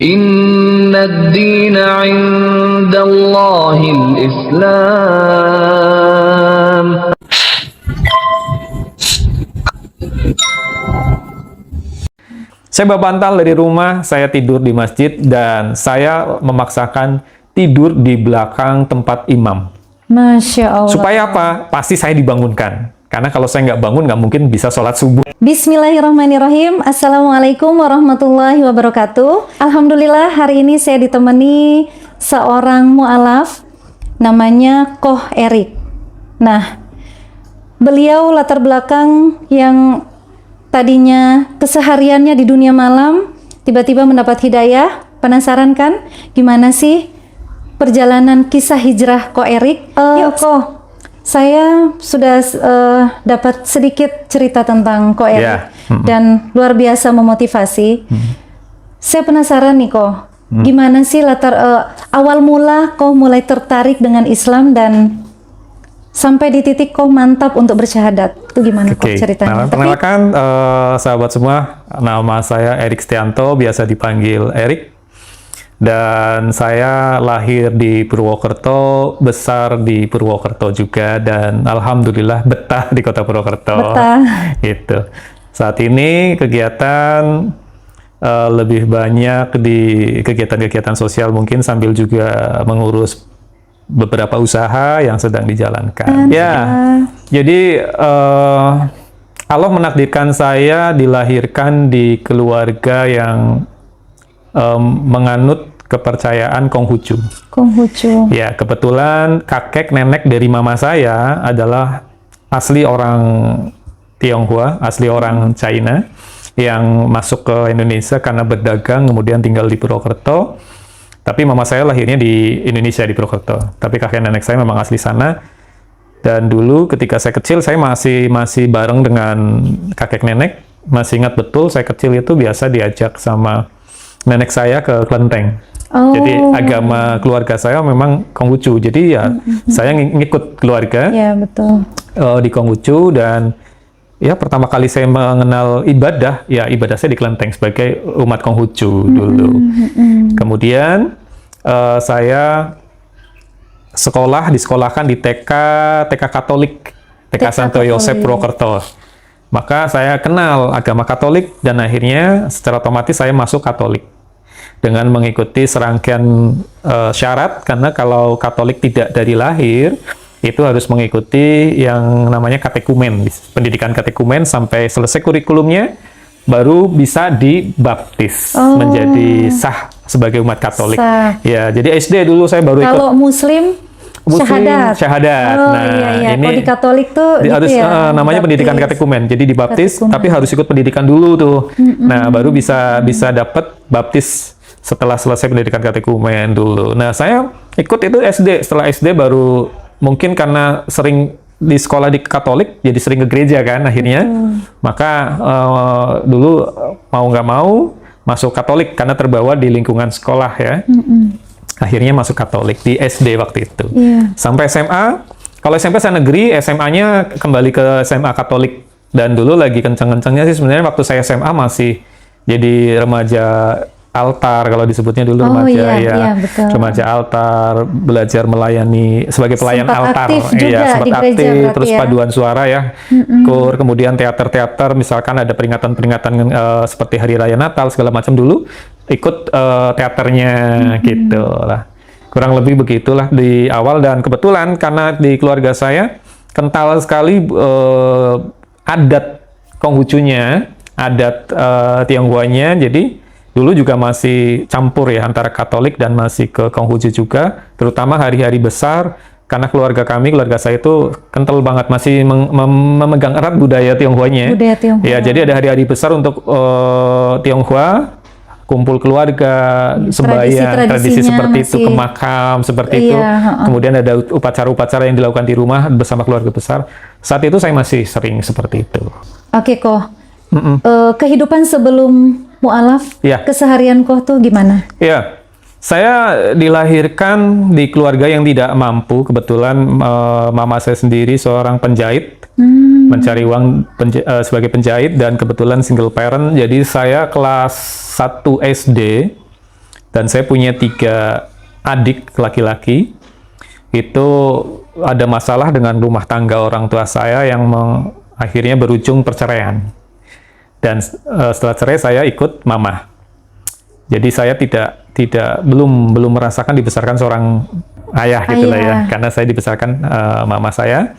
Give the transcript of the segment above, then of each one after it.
Inna ad-dina 'indallahil Islam. Saya bawa bantal dari rumah, saya tidur di masjid, dan saya memaksakan tidur di belakang tempat imam. Masya Allah. Supaya apa? Pasti saya dibangunkan. Karena kalau saya nggak bangun, nggak mungkin bisa sholat subuh. Bismillahirrahmanirrahim. Assalamualaikum warahmatullahi wabarakatuh. Alhamdulillah, hari ini saya ditemani seorang mu'alaf, namanya Koh Erik. Nah, beliau latar belakang yang tadinya kesehariannya di dunia malam, tiba-tiba mendapat hidayah. Penasaran kan? Gimana sih perjalanan kisah hijrah Koh Erik? Yuk Koh, saya sudah dapat sedikit cerita tentang Koh Erik dan luar biasa memotivasi. Saya penasaran nih Koh, gimana sih latar awal mula Koh mulai tertarik dengan Islam dan sampai di titik Koh mantap untuk bersyahadat? Itu gimana Koh ceritanya? Perkenalkan sahabat semua, nama saya Erik Setianto, biasa dipanggil Erik. Dan saya lahir di Purwokerto, besar di Purwokerto juga, dan alhamdulillah betah di kota Purwokerto. Betah. Gitu. Saat ini kegiatan lebih banyak di kegiatan-kegiatan sosial, mungkin sambil juga mengurus beberapa usaha yang sedang dijalankan. Jadi Allah menakdirkan saya dilahirkan di keluarga yang menganut kepercayaan Konghucu. Konghucu. Ya, kebetulan kakek nenek dari mama saya adalah asli orang Tionghoa, asli orang China yang masuk ke Indonesia karena berdagang, kemudian tinggal di Purwokerto. Tapi mama saya lahirnya di Indonesia, di Purwokerto. Tapi kakek nenek saya memang asli sana. Dan dulu ketika saya kecil, saya masih bareng dengan kakek nenek. Masih ingat betul, saya kecil itu biasa diajak sama nenek saya ke kelenteng. Jadi agama keluarga saya memang Konghucu. Jadi ya saya ngikut keluarga. Ya, betul. Di Konghucu, dan ya pertama kali saya mengenal ibadah, ya ibadah saya di kelenteng sebagai umat Konghucu dulu. Kemudian saya disekolahkan di TK Katolik, TK Santo Yosef Purwokerto. Maka saya kenal agama Katolik, dan akhirnya secara otomatis saya masuk Katolik dengan mengikuti serangkaian syarat, karena kalau Katolik tidak dari lahir itu harus mengikuti yang namanya katekumen, pendidikan katekumen sampai selesai kurikulumnya, baru bisa dibaptis menjadi sah sebagai umat Katolik. Ya, jadi SD dulu saya baru ikut. Kalau Muslim syahadat. Nah, ini kalau di Katolik tuh harus gitu ya, namanya pendidikan katekumen. Jadi dibaptis, tapi harus ikut pendidikan dulu tuh. Nah, baru bisa dapat baptis setelah selesai pendidikan katekumen dulu. Nah, saya ikut itu SD. Setelah SD baru, mungkin karena sering di sekolah di Katolik, jadi sering ke gereja kan akhirnya. Maka dulu mau nggak mau masuk Katolik karena terbawa di lingkungan sekolah ya. Akhirnya masuk Katolik di SD waktu itu. Sampai SMA. Kalau SMP saya negeri, SMA-nya kembali ke SMA Katolik. Dan dulu lagi kenceng-kencengnya sih sebenarnya waktu saya SMA masih jadi remaja altar, kalau disebutnya dulu remaja betul. Remaja altar, belajar melayani sebagai pelayan altar. Sempat aktif, terus paduan suara ya. Kemudian teater-teater, misalkan ada peringatan-peringatan seperti Hari Raya Natal segala macam, dulu ikut teaternya gitu lah. Kurang lebih begitulah di awal. Dan kebetulan karena di keluarga saya kental sekali adat Konghucunya, adat Tionghoanya, jadi dulu juga masih campur ya antara Katolik dan masih ke Konghucu juga, terutama hari-hari besar, karena keluarga saya itu kental banget, masih memegang erat budaya Tionghoanya. Budaya Tionghoa. Ya, jadi ada hari-hari besar untuk Tionghoa, kumpul keluarga, sembahyang, tradisi seperti itu, ke makam seperti itu. Kemudian ada upacara-upacara yang dilakukan di rumah bersama keluarga besar. Saat itu saya masih sering seperti itu. Oke Koh, kehidupan sebelum mu'alaf, keseharian Koh tuh gimana? Ya, saya dilahirkan di keluarga yang tidak mampu. Kebetulan mama saya sendiri seorang penjahit, mencari uang sebagai penjahit, dan kebetulan single parent. Jadi saya kelas 1 SD Dan saya punya 3 adik laki-laki. Itu ada masalah dengan rumah tangga orang tua saya yang akhirnya berujung perceraian. Dan setelah cerai saya ikut mama. Jadi saya belum merasakan dibesarkan seorang ayah gitu lah ya, karena saya dibesarkan mama saya.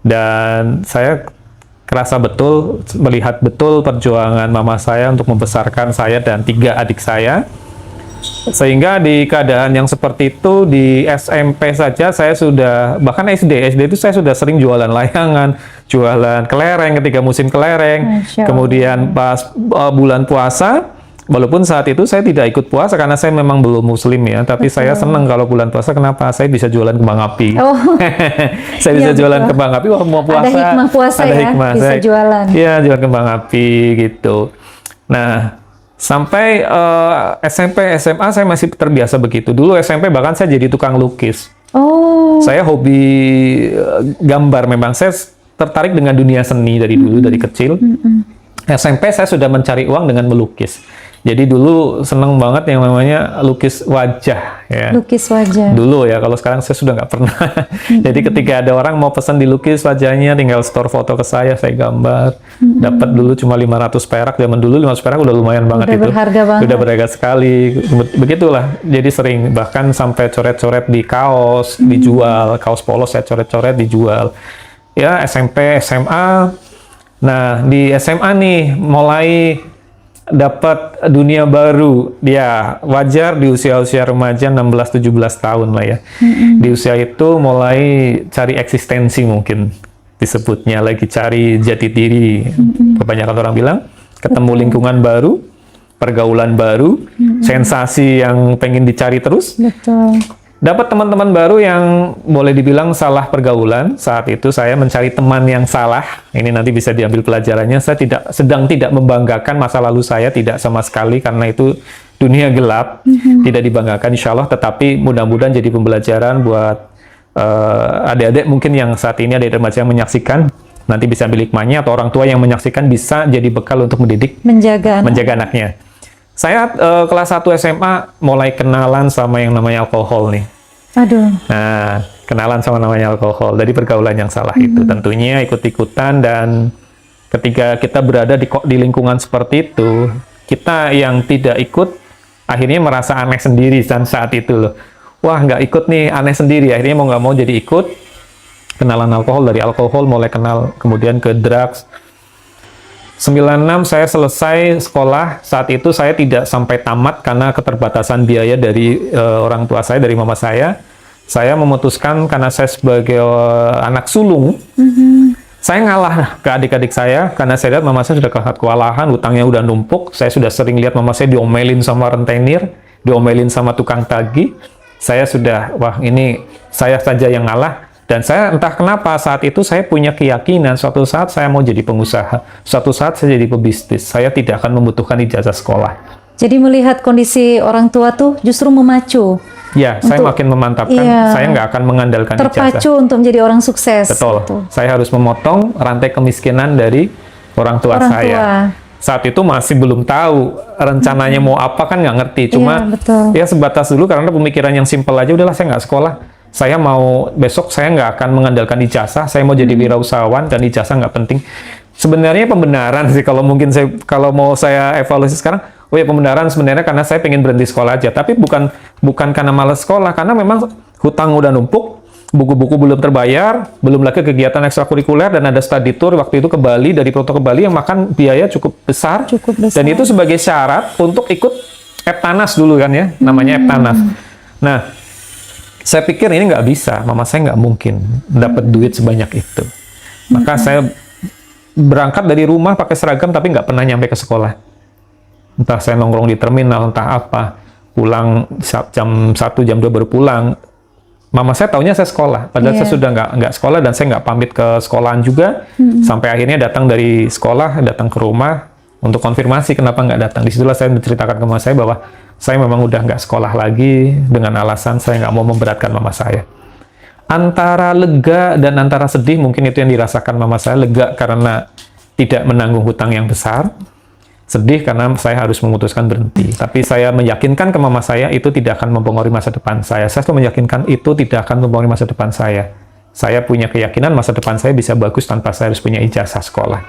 Dan saya kerasa betul, melihat betul perjuangan mama saya untuk membesarkan saya dan 3 adik saya. Sehingga di keadaan yang seperti itu, di SMP saja saya sudah, bahkan SD itu saya sudah sering jualan layangan, jualan kelereng ketika musim kelereng. Kemudian pas bulan puasa, walaupun saat itu saya tidak ikut puasa karena saya memang belum muslim ya, tapi saya senang kalau bulan puasa. Kenapa? Saya bisa jualan kembang api. Saya bisa jualan kembang api waktu mau puasa. Ada hikmah puasa ada ya, hikmah. bisa jualan. Iya, jualan kembang api gitu. Nah, sampai SMP, SMA saya masih terbiasa begitu. Dulu SMP bahkan saya jadi tukang lukis. Saya hobi gambar memang. Saya tertarik dengan dunia seni dari dulu, dari kecil. SMP saya sudah mencari uang dengan melukis. Jadi dulu seneng banget yang namanya lukis wajah ya. Lukis wajah. Dulu ya, kalau sekarang saya sudah nggak pernah. Jadi ketika ada orang mau pesan dilukis wajahnya, tinggal store foto ke saya gambar. Dapat dulu cuma 500 perak. Zaman dulu 500 perak udah lumayan banget Udah itu. berharga banget. Udah berharga sekali. Begitulah. Jadi sering bahkan sampai coret-coret di kaos dijual, kaos polos saya coret-coret dijual. Ya SMP, SMA. Nah, di SMA nih mulai dapat dunia baru. Ya, wajar di usia-usia remaja 16-17 tahun lah ya. Di usia itu mulai cari eksistensi mungkin disebutnya, lagi cari jati diri. Kebanyakan orang bilang ketemu lingkungan baru, pergaulan baru, sensasi yang pengen dicari terus. Betul. Dapat teman-teman baru yang boleh dibilang salah pergaulan. Saat itu saya mencari teman yang salah. Ini nanti bisa diambil pelajarannya. Saya sedang tidak membanggakan masa lalu saya, tidak sama sekali, karena itu dunia gelap. Tidak dibanggakan insya Allah, tetapi mudah-mudahan jadi pembelajaran buat adik-adik mungkin yang saat ini adik-adik remaja yang menyaksikan. Nanti bisa ambil hikmahnya, atau orang tua yang menyaksikan bisa jadi bekal untuk mendidik, menjaga anaknya. Saya kelas 1 SMA mulai kenalan sama yang namanya alkohol nih. Aduh. Nah, kenalan sama namanya alkohol dari pergaulan yang salah itu. Tentunya ikut-ikutan, dan ketika kita berada di lingkungan seperti itu, kita yang tidak ikut akhirnya merasa aneh sendiri saat itu loh. Wah, nggak ikut nih, aneh sendiri. Akhirnya mau nggak mau jadi ikut. Kenalan alkohol, dari alkohol mulai kenal, kemudian ke drugs. 96 saya selesai sekolah. Saat itu saya tidak sampai tamat karena keterbatasan biaya dari orang tua saya, dari mama saya. Saya memutuskan karena saya sebagai anak sulung, saya ngalah ke adik-adik saya karena saya lihat mama saya sudah kewalahan, hutangnya udah numpuk. Saya sudah sering lihat mama saya diomelin sama rentenir, diomelin sama tukang tagih. Saya sudah, wah ini saya saja yang ngalah. Dan saya entah kenapa saat itu saya punya keyakinan suatu saat saya mau jadi pengusaha, suatu saat saya jadi pebisnis, saya tidak akan membutuhkan ijazah sekolah. Jadi melihat kondisi orang tua tuh justru memacu. Ya, saya makin memantapkan, saya nggak akan mengandalkan ijazah. Terpacu untuk menjadi orang sukses. Betul. Gitu. Saya harus memotong rantai kemiskinan dari orang tua saya. Saat itu masih belum tahu rencananya mau apa, kan nggak ngerti. Cuma ya sebatas dulu karena pemikiran yang simpel aja, udahlah saya nggak sekolah. Saya mau besok saya nggak akan mengandalkan ijazah, saya mau jadi wirausahawan dan ijazah nggak penting. Sebenarnya pembenaran sih kalau mungkin kalau mau saya evaluasi sekarang, oh ya pembenaran sebenarnya karena saya pengen berhenti sekolah aja, tapi bukan karena malas sekolah, karena memang hutang udah numpuk, buku-buku belum terbayar, belum lagi kegiatan ekstrakurikuler, dan ada study tour waktu itu ke Bali, dari Proto ke Bali yang makan biaya cukup besar. Dan itu sebagai syarat untuk ikut Eptanas dulu kan ya, namanya Eptanas. Nah, saya pikir ini nggak bisa, mama saya nggak mungkin dapat duit sebanyak itu. Maka saya berangkat dari rumah pakai seragam tapi nggak pernah nyampe ke sekolah. Entah saya nongkrong di terminal, entah apa. Pulang jam 1, jam 2 baru pulang. Mama saya taunya saya sekolah, padahal saya sudah nggak sekolah dan saya nggak pamit ke sekolahan juga. Sampai akhirnya datang dari sekolah, datang ke rumah untuk konfirmasi kenapa nggak datang. Disitulah saya menceritakan ke mama saya bahwa saya memang udah nggak sekolah lagi dengan alasan saya nggak mau memberatkan mama saya. Antara lega dan antara sedih mungkin itu yang dirasakan mama saya. Lega karena tidak menanggung hutang yang besar. sedih karena saya harus memutuskan berhenti. Tapi saya meyakinkan ke mama saya itu tidak akan mempengaruhi masa depan saya. Saya selalu meyakinkan itu tidak akan mempengaruhi masa depan saya. Saya punya keyakinan masa depan saya bisa bagus tanpa saya harus punya ijazah sekolah.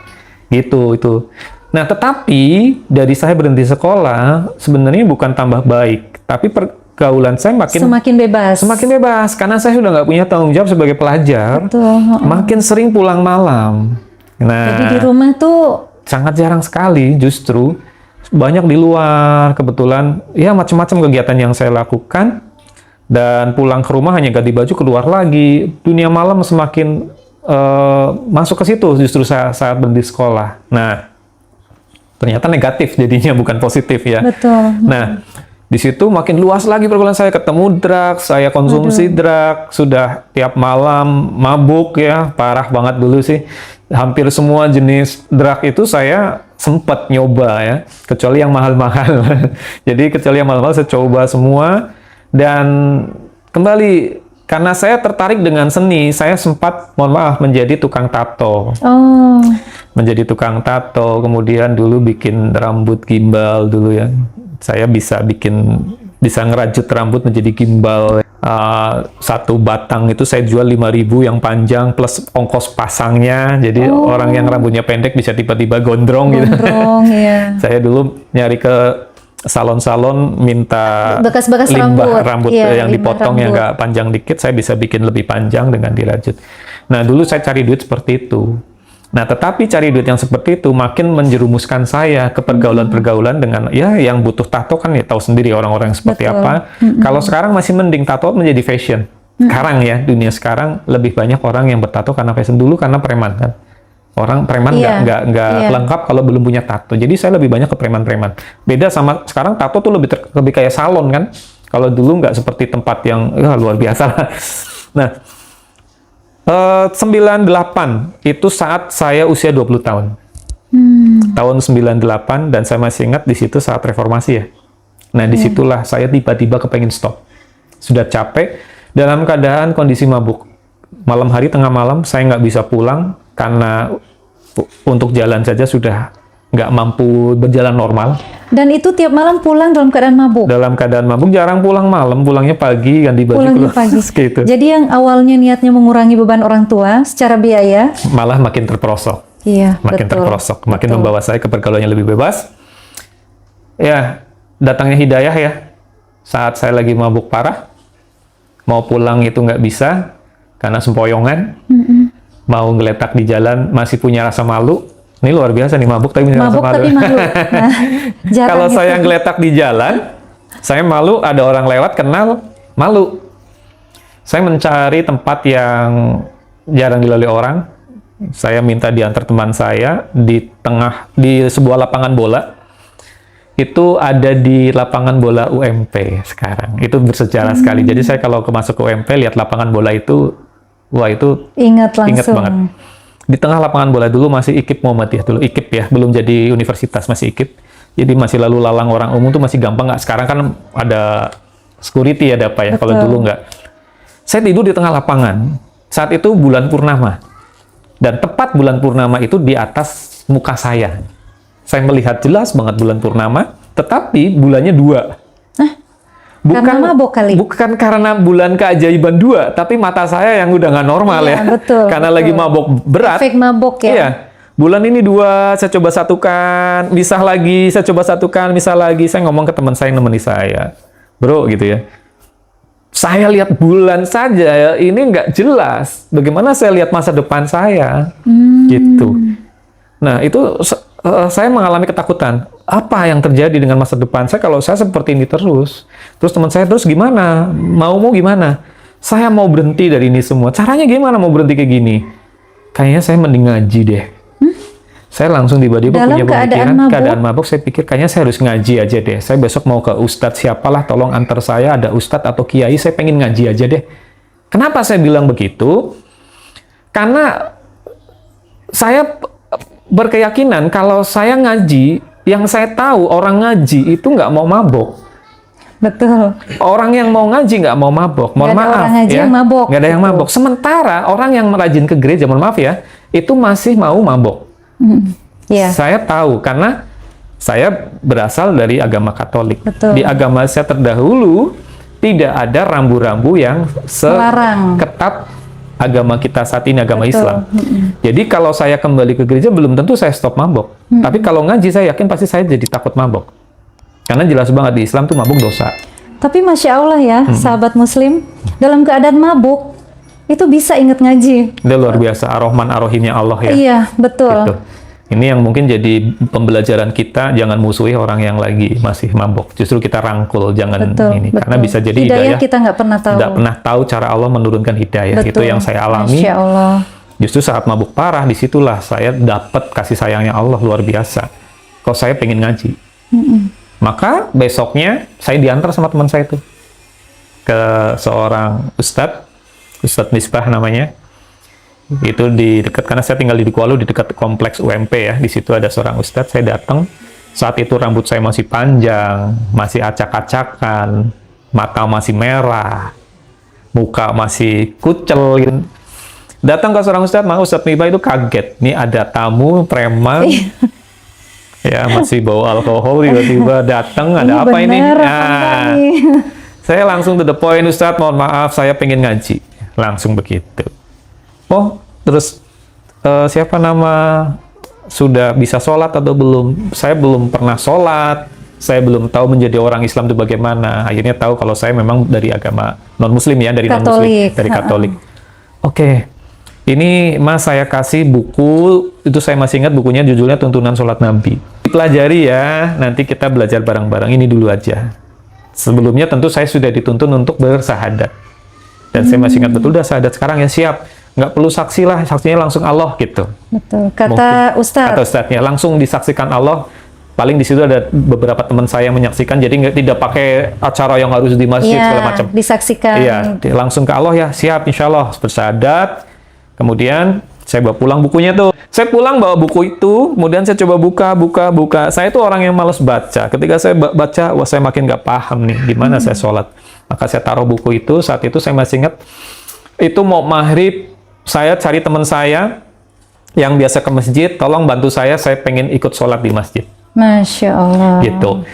Gitu itu. Nah, tetapi dari saya berhenti sekolah sebenarnya bukan tambah baik, tapi pergaulan saya Semakin bebas. semakin bebas karena saya sudah nggak punya tanggung jawab sebagai pelajar. Betul. Makin sering pulang malam. Nah, Jadi di rumah tuh sangat jarang sekali justru banyak di luar kebetulan ya macam-macam kegiatan yang saya lakukan dan pulang ke rumah hanya ganti baju keluar lagi dunia malam semakin masuk ke situ justru saat berhenti sekolah. Nah ternyata negatif jadinya bukan positif ya. betul. Nah di situ makin luas lagi pergaulan saya, ketemu drugs, saya konsumsi drugs, sudah tiap malam mabuk ya, parah banget dulu sih. Hampir semua jenis drug itu saya sempat nyoba ya, kecuali yang mahal-mahal. Jadi kecuali yang mahal-mahal saya coba semua. Dan kembali, karena saya tertarik dengan seni, saya sempat, mohon maaf, menjadi tukang tato. Oh, Menjadi tukang tato, kemudian dulu bikin rambut gimbal dulu ya. Saya bisa ngerajut rambut menjadi gimbal. Satu batang itu saya jual 5.000 yang panjang plus ongkos pasangnya. Jadi orang yang rambutnya pendek bisa tiba-tiba gondrong gitu. gondrong ya. Saya dulu nyari ke salon-salon minta Bekas-bekas limbah rambut. rambut Iya, yang limbah dipotong yang rambut. agak panjang dikit, saya bisa bikin lebih panjang dengan dirajut. Nah, dulu saya cari duit seperti itu. Nah, tetapi cari duit yang seperti itu makin menjerumuskan saya ke pergaulan-pergaulan dengan ya yang butuh tato kan ya tahu sendiri orang-orang yang seperti Betul. apa. Kalau sekarang masih mending tato menjadi fashion. Sekarang ya, dunia sekarang lebih banyak orang yang bertato karena fashion. Dulu karena preman kan. Orang preman Iya, nggak iya. lengkap kalau belum punya tato. Jadi saya lebih banyak ke preman-preman. Beda sama sekarang tato tuh lebih kayak salon kan. Kalau dulu nggak seperti tempat yang luar biasa lah. Nah, 98 itu saat saya usia 20 tahun. Tahun 98 dan saya masih ingat di situ saat reformasi ya. Nah, disitulah saya tiba-tiba kepengen stop. Sudah capek dalam keadaan kondisi mabuk. Malam hari tengah malam saya nggak bisa pulang karena untuk jalan saja sudah nggak mampu berjalan normal. Dan itu tiap malam pulang dalam keadaan mabuk. Dalam keadaan mabuk jarang pulang malam, pulangnya pagi ganti baju Pulangnya keluar. pagi. Gitu. Jadi yang awalnya niatnya mengurangi beban orang tua secara biaya, Malah makin terperosok. iya, Makin betul. terperosok, makin Betul. membawa saya ke pergaulan yang lebih bebas. Ya, datangnya hidayah ya. Saat saya lagi mabuk parah, mau pulang itu nggak bisa karena sempoyongan. Mau ngeletak di jalan masih punya rasa malu. Ini luar biasa nih mabuk tapi punya rasa Mabuk malu. tapi malu. Nah, jarang Kalau itu. saya ngeletak di jalan, saya malu, ada orang lewat kenal, malu. Saya mencari tempat yang jarang dilalui orang. Saya minta diantar teman saya di sebuah lapangan bola. Itu ada di lapangan bola UMP sekarang. Itu bersejarah sekali. Jadi saya kalau masuk ke UMP lihat lapangan bola itu, wah itu Ingat ingat langsung. banget. Di tengah lapangan bola dulu masih IKIP Muhammadiyah dulu, IKIP ya, belum jadi universitas, masih IKIP. Jadi masih lalu lalang orang umum tuh masih gampang nggak? Sekarang kan ada security ada apa ya, kalau Betul. dulu nggak. Saya tidur di tengah lapangan, saat itu bulan purnama. Dan tepat bulan purnama itu di atas muka saya. Saya melihat jelas banget bulan purnama, tetapi bulannya 2. Karena mabok kali? Bukan karena bulan keajaiban 2, tapi mata saya yang udah nggak normal Iya, ya. betul, Karena betul. lagi mabok berat. Efek mabok ya. Iya. Bulan ini 2, saya coba satukan, misah lagi, saya coba satukan, misah lagi. Saya ngomong ke teman saya yang nemeni saya. Bro, gitu ya. Saya lihat bulan saja, ya, ini nggak jelas. Bagaimana saya lihat masa depan saya? Gitu. Nah, itu saya mengalami ketakutan. Apa yang terjadi dengan masa depan saya kalau saya seperti ini terus? Terus teman saya, terus gimana? Mau gimana? Saya mau berhenti dari ini semua. Caranya gimana mau berhenti kayak gini? Kayaknya saya mending ngaji deh. Saya langsung tiba-tiba Dalam punya keadaan pemikiran, mabuk? keadaan mabuk, saya pikir kayaknya saya harus ngaji aja deh. Saya besok mau ke ustadz siapalah, tolong antar saya, ada ustadz atau kiai, saya pengen ngaji aja deh. Kenapa saya bilang begitu? Karena saya berkeyakinan kalau saya ngaji, yang saya tahu orang ngaji itu nggak mau mabok. Betul. Orang yang mau ngaji nggak mau mabok. Mohon Nggak ada maaf orang ngaji ya. yang mabok, Nggak ada yang gitu. mabok. Sementara orang yang rajin ke gereja, mohon maaf ya, itu masih mau mabok. Iya. Saya tahu karena saya berasal dari agama Katolik. Betul. Di agama saya terdahulu tidak ada rambu-rambu yang Melarang. seketat agama kita saat ini, agama Betul. Islam. Jadi kalau saya kembali ke gereja belum tentu saya stop mabok. Tapi kalau ngaji saya yakin pasti saya jadi takut mabok. Karena jelas banget di Islam tuh mabuk dosa. Tapi Masya Allah ya, sahabat muslim, dalam keadaan mabuk, itu bisa ingat ngaji. Itu luar biasa, ar-Rahman ar-Rahimnya Allah ya. Iya, betul. Gitu. Ini yang mungkin jadi pembelajaran kita, jangan musuhi orang yang lagi masih mabok. Justru kita rangkul, jangan Betul, ini. betul. Karena bisa jadi hidayah kita nggak pernah tahu. nggak pernah tahu cara Allah menurunkan hidayah. Betul. Itu yang saya alami. Masya Allah. Justru saat mabuk parah, disitulah saya dapat kasih sayangnya Allah luar biasa. Kok saya pengen ngaji. Maka besoknya saya diantar sama teman saya itu ke seorang Ustadz Misbah namanya. Itu di dekat, karena saya tinggal di Kuala, di dekat kompleks UMP ya. Di situ ada seorang Ustadz, saya datang. Saat itu rambut saya masih panjang, masih acak-acakan, mata masih merah, muka masih kucel gitu. Datang ke seorang Ustadz, Ustadz Misbah itu kaget. Nih ada tamu preman. Ya, masih bawa alkohol, tiba-tiba datang, ada apa ini? Nah, saya langsung to the point, Ustadz, mohon maaf, saya pengen ngaji. Langsung begitu. Oh, terus siapa nama, sudah bisa sholat atau belum? Saya belum pernah sholat, saya belum tahu menjadi orang Islam itu bagaimana. Akhirnya tahu kalau saya memang dari agama non-Muslim ya, dari non-Muslim, dari Katolik. Oke. Ini Mas saya kasih buku, itu saya masih ingat bukunya judulnya Tuntunan Sholat Nabi. Pelajari ya, nanti kita belajar bareng-bareng, ini dulu aja. Sebelumnya tentu saya sudah dituntun untuk bersahadat. Dan saya masih ingat betul, udah sahadat sekarang ya siap. Nggak perlu saksi lah, saksinya langsung Allah gitu. Betul, kata Ustadz. Kata Ustadznya, langsung disaksikan Allah. Paling di situ ada beberapa teman saya yang menyaksikan, jadi tidak pakai acara yang harus di masjid segala macam. Disaksikan. Iya, langsung ke Allah ya, siap insya Allah bersahadat. Kemudian saya bawa pulang bukunya tuh. Saya pulang bawa buku itu, kemudian saya coba buka. Saya tuh orang yang malas baca. Ketika saya baca, wah saya makin nggak paham nih gimana saya sholat. Maka saya taruh buku itu. Saat itu saya masih ingat, itu mau maghrib, saya cari teman saya yang biasa ke masjid, tolong bantu saya pengen ikut sholat di masjid. Masya Allah. Gitu.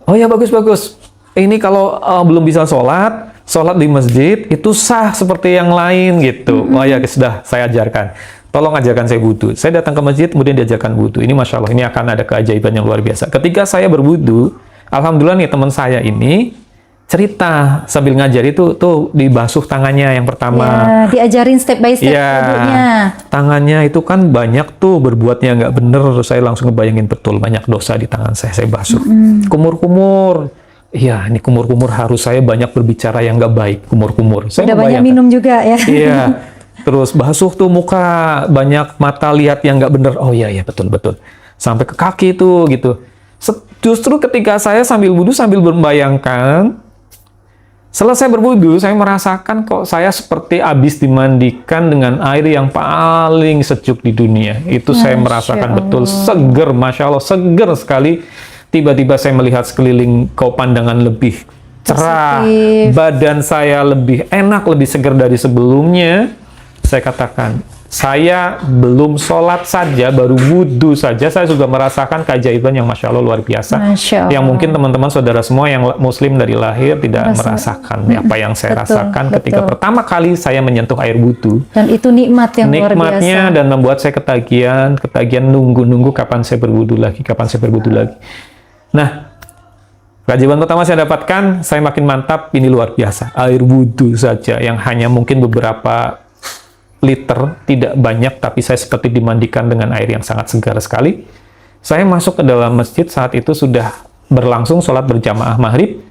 Oh ya bagus. Ini kalau belum bisa sholat di masjid itu sah seperti yang lain gitu. Oh ya sudah, saya ajarkan. Tolong ajarkan saya wudu. Saya datang ke masjid, kemudian diajarkan wudu. Ini Masya Allah, ini akan ada keajaiban yang luar biasa. Ketika saya berwudu, alhamdulillah nih teman saya ini cerita sambil ngajar itu tuh dibasuh tangannya yang pertama. Ya, diajarin step by step wudunya. Tangannya itu kan banyak tuh berbuatnya nggak bener. Saya langsung ngebayangin betul banyak dosa di tangan saya basuh. Kumur-kumur. Iya, ini kumur-kumur harus saya banyak berbicara yang nggak baik, kumur-kumur. Saya udah banyak minum juga ya. Iya. Terus basuh tuh muka, banyak mata lihat yang nggak bener. Oh iya betul. Sampai ke kaki tuh gitu. Justru ketika saya sambil wudu sambil membayangkan, selesai berwudu saya merasakan kok saya seperti habis dimandikan dengan air yang paling sejuk di dunia. Itu saya merasakan betul seger, Masya Allah, seger sekali. Tiba-tiba saya melihat sekeliling kok pandangan lebih cerah, badan saya lebih enak, lebih segar dari sebelumnya. Saya katakan, saya belum sholat saja, baru wudhu saja, saya sudah merasakan keajaiban yang Masya Allah luar biasa. Masya Allah. Yang mungkin teman-teman saudara semua yang muslim dari lahir tidak merasakan apa yang saya rasakan ketika pertama kali saya menyentuh air wudhu. Dan itu nikmat yang luar biasa. Nikmatnya dan membuat saya ketagihan nunggu kapan saya berwudhu lagi. Nah, keajaiban pertama saya dapatkan, saya makin mantap, ini luar biasa. Air wudhu saja yang hanya mungkin beberapa liter, tidak banyak, tapi saya seperti dimandikan dengan air yang sangat segar sekali. Saya masuk ke dalam masjid, saat itu sudah berlangsung sholat berjamaah maghrib,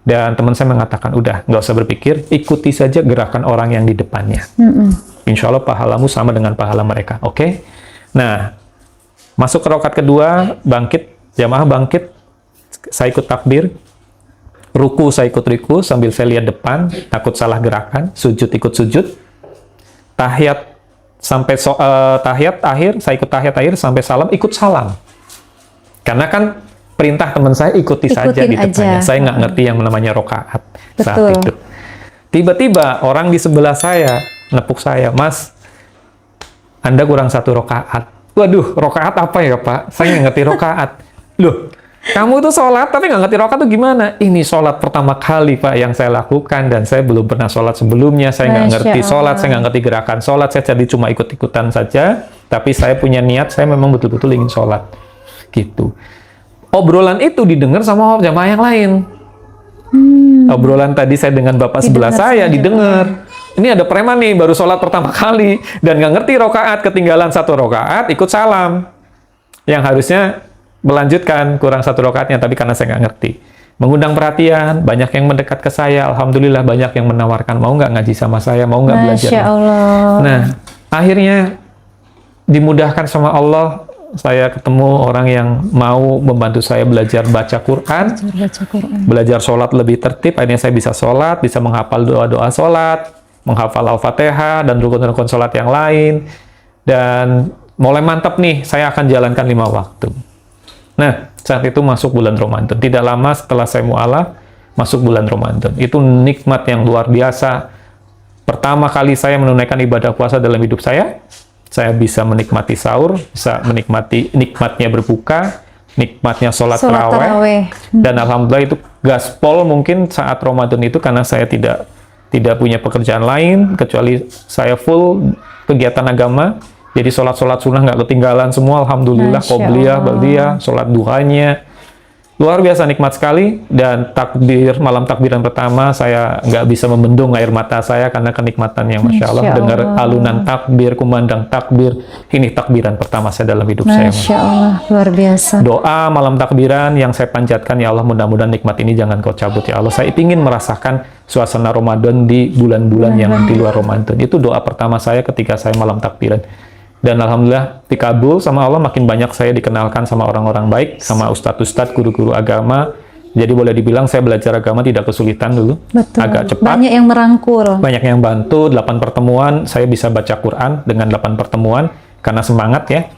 dan teman saya mengatakan, udah, nggak usah berpikir, ikuti saja gerakan orang yang di depannya. Insya Allah pahalamu sama dengan pahala mereka, oke? Nah, masuk ke rakaat kedua, jamaah bangkit, saya ikut takbir, ruku saya ikut ruku, sambil saya lihat depan, takut salah gerakan, sujud ikut sujud, tahiyat sampai tahiyat akhir, saya ikut tahiyat akhir sampai salam, ikut salam. Karena kan perintah teman saya ikutin saja di depannya. Saya nggak ngerti yang namanya rokaat saat itu. Tiba-tiba orang di sebelah saya nepuk saya, Mas, Anda kurang 1 rokaat. Waduh, rokaat apa ya Pak? Saya nggak ngerti rokaat. Loh, kamu tuh sholat tapi nggak ngerti rokaat tuh gimana? Ini sholat pertama kali Pak yang saya lakukan dan saya belum pernah sholat sebelumnya. Saya nggak Masya ngerti sholat, saya Allah. nggak ngerti gerakan sholat. Saya jadi cuma ikut-ikutan saja. Tapi saya punya niat, saya memang betul-betul ingin sholat. Gitu. Obrolan itu didengar sama jamaah yang lain. Obrolan tadi saya dengan bapak sebelah saya didengar. Ini ada preman nih baru sholat pertama kali dan nggak ngerti rokaat, ketinggalan 1 rokaat, ikut salam. Yang harusnya melanjutkan kurang 1 rokaatnya, tapi karena saya nggak ngerti. Mengundang perhatian, banyak yang mendekat ke saya. Alhamdulillah banyak yang menawarkan mau nggak ngaji sama saya, mau nggak belajar. Masya Allah. Nah, akhirnya dimudahkan sama Allah. Saya ketemu orang yang mau membantu saya belajar baca Quran. Baca Quran. Belajar sholat lebih tertib, akhirnya saya bisa sholat, bisa menghafal doa-doa sholat, menghafal Al-Fatihah, dan rukun-rukun sholat yang lain. Dan mulai mantap nih, saya akan jalankan 5 waktu. Nah, saat itu masuk bulan Ramadan. Tidak lama setelah saya mu'alaf, masuk bulan Ramadan. Itu nikmat yang luar biasa. Pertama kali saya menunaikan ibadah puasa dalam hidup saya bisa menikmati sahur, bisa menikmati nikmatnya berbuka, nikmatnya sholat tarawih. Dan alhamdulillah itu gaspol mungkin saat Ramadan itu karena saya tidak punya pekerjaan lain kecuali saya full kegiatan agama. Jadi sholat sunnah nggak ketinggalan semua, alhamdulillah. Qobliyah, ba'diyah, sholat duhanya luar biasa nikmat sekali. Dan malam takbiran pertama saya nggak bisa membendung air mata saya karena kenikmatannya, masya Allah. Dengar alunan takbir, kumandang takbir, ini takbiran pertama saya dalam hidup saya. Masya Allah, luar biasa. Doa malam takbiran yang saya panjatkan, ya Allah mudah-mudahan nikmat ini jangan kau cabut ya Allah. Saya ingin merasakan suasana Ramadan di bulan-bulan yang di luar Ramadan. Itu doa pertama saya ketika saya malam takbiran. Dan alhamdulillah dikabul sama Allah, makin banyak saya dikenalkan sama orang-orang baik, sama ustadz-ustadz, guru-guru agama. Jadi boleh dibilang saya belajar agama tidak kesulitan dulu. Betul. Agak cepat. Banyak yang merangkul. Banyak yang bantu, 8 pertemuan, saya bisa baca Quran dengan 8 pertemuan, karena semangat ya.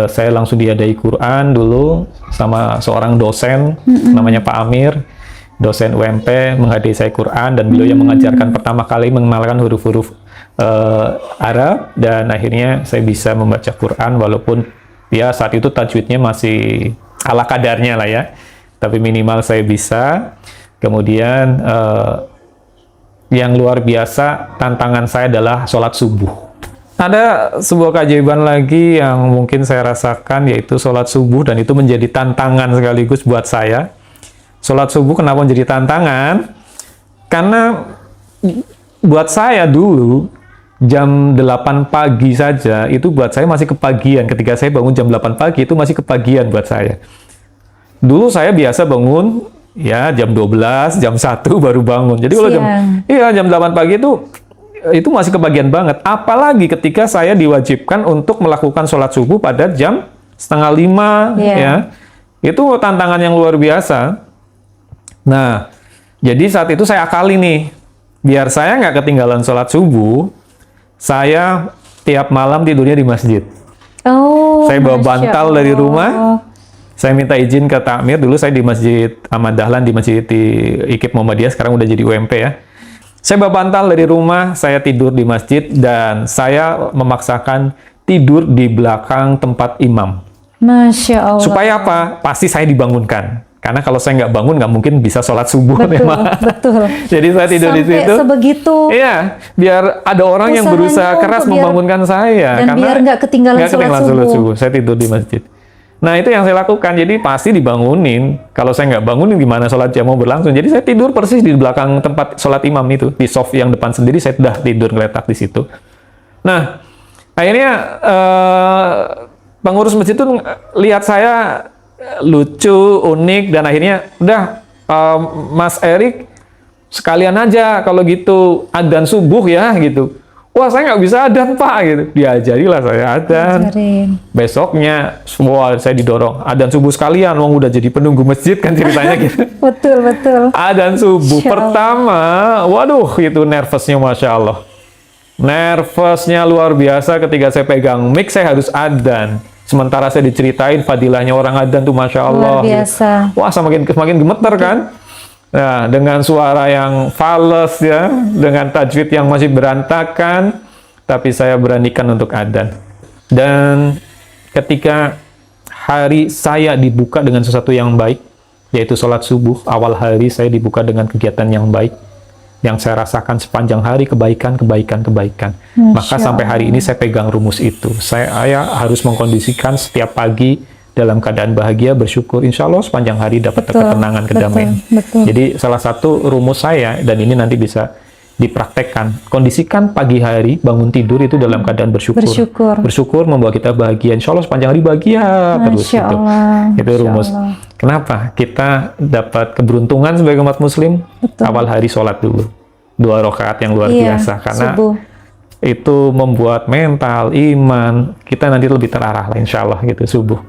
Saya langsung diadai Quran dulu sama seorang dosen, namanya Pak Amir, dosen UMP, menghadiri saya Quran, dan beliau yang mengajarkan pertama kali mengenalkan huruf-huruf Arab, dan akhirnya saya bisa membaca Quran, walaupun ya saat itu tajwidnya masih ala kadarnya lah ya, tapi minimal saya bisa. Kemudian yang luar biasa tantangan saya adalah sholat subuh. Ada sebuah keajaiban lagi yang mungkin saya rasakan, yaitu sholat subuh, dan itu menjadi tantangan sekaligus buat saya. Sholat subuh kenapa menjadi tantangan? Karena buat saya dulu jam 8 pagi saja itu buat saya masih kepagian. Ketika saya bangun jam 8 pagi itu masih kepagian buat saya. Dulu saya biasa bangun ya jam 12, jam 1 baru bangun. Jadi kalau jam 8 pagi itu masih kepagian banget. Apalagi ketika saya diwajibkan untuk melakukan sholat subuh pada jam 4:30 ya. Itu tantangan yang luar biasa. Nah, jadi saat itu saya akali nih, biar saya nggak ketinggalan sholat subuh, saya tiap malam tidurnya di masjid. Saya bawa bantal dari rumah. Saya minta izin ke takmir. Dulu saya di Masjid Ahmad Dahlan, di Masjid di IKIP Muhammadiyah, sekarang udah jadi UMP ya. Saya bawa bantal dari rumah, saya tidur di masjid, dan saya memaksakan tidur di belakang tempat imam. Masya Allah. Supaya apa? Pasti saya dibangunkan. Karena kalau saya nggak bangun, nggak mungkin bisa sholat subuh. Betul, memang. betul. Jadi saya tidur di situ. Sampai sebegitu. Iya, biar ada orang yang berusaha keras membangunkan saya. Dan karena biar nggak ketinggalan sholat subuh. Saya tidur di masjid. Nah, itu yang saya lakukan. Jadi pasti dibangunin. Kalau saya nggak bangunin, gimana sholat jam mau berlangsung? Jadi saya tidur persis di belakang tempat sholat imam itu. Di soft yang depan sendiri, saya udah tidur ngeletak di situ. Nah, akhirnya pengurus masjid itu lihat saya lucu, unik, dan akhirnya udah Mas Erik sekalian aja kalau gitu adzan subuh ya gitu. Wah, saya nggak bisa adzan Pak gitu. Diajarilah saya adzan. Besoknya semua saya didorong adzan subuh sekalian, wong udah jadi penunggu masjid kan ceritanya gitu. Betul, betul. Adzan subuh pertama, waduh itu nervousnya Masya Allah. Nervousnya luar biasa ketika saya pegang mic, saya harus adzan. Sementara saya diceritain fadilahnya orang adzan tuh Masya Allah. Luar biasa. Gitu. Wah, semakin gemeter kan. Nah, dengan suara yang fales ya, dengan tajwid yang masih berantakan, tapi saya beranikan untuk adzan. Dan ketika hari saya dibuka dengan sesuatu yang baik, yaitu sholat subuh, awal hari saya dibuka dengan kegiatan yang baik, yang saya rasakan sepanjang hari kebaikan. Maka sampai hari ini saya pegang rumus itu. Saya harus mengkondisikan setiap pagi dalam keadaan bahagia, bersyukur, insya Allah sepanjang hari dapat ketenangan, kedamaian. Jadi salah satu rumus saya, dan ini nanti bisa dipraktekkan, kondisikan pagi hari, bangun tidur itu dalam keadaan bersyukur. Bersyukur membawa kita bahagia, insya Allah sepanjang hari bahagia terus. Itu rumus. Kenapa? Kita dapat keberuntungan sebagai umat muslim, awal hari sholat dulu. 2 rakaat yang luar biasa. Karena subuh itu membuat mental, iman, kita nanti lebih terarah lah insya Allah gitu, subuh.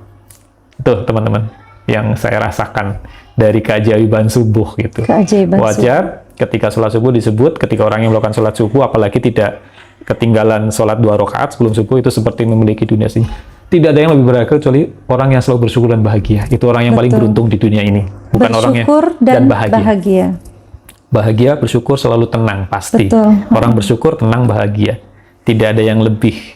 Itu teman-teman yang saya rasakan dari keajaiban subuh gitu. Wajar ketika sholat subuh disebut, ketika orang yang melakukan sholat subuh, apalagi tidak ketinggalan sholat 2 rakaat sebelum subuh, itu seperti memiliki dunia sini. Tidak ada yang lebih berharga kecuali orang yang selalu bersyukur dan bahagia. Itu orang yang paling beruntung di dunia ini. Bukan orangnya dan bahagia. Bahagia, bersyukur, selalu tenang, pasti. Orang bersyukur, tenang, bahagia. Tidak ada yang lebih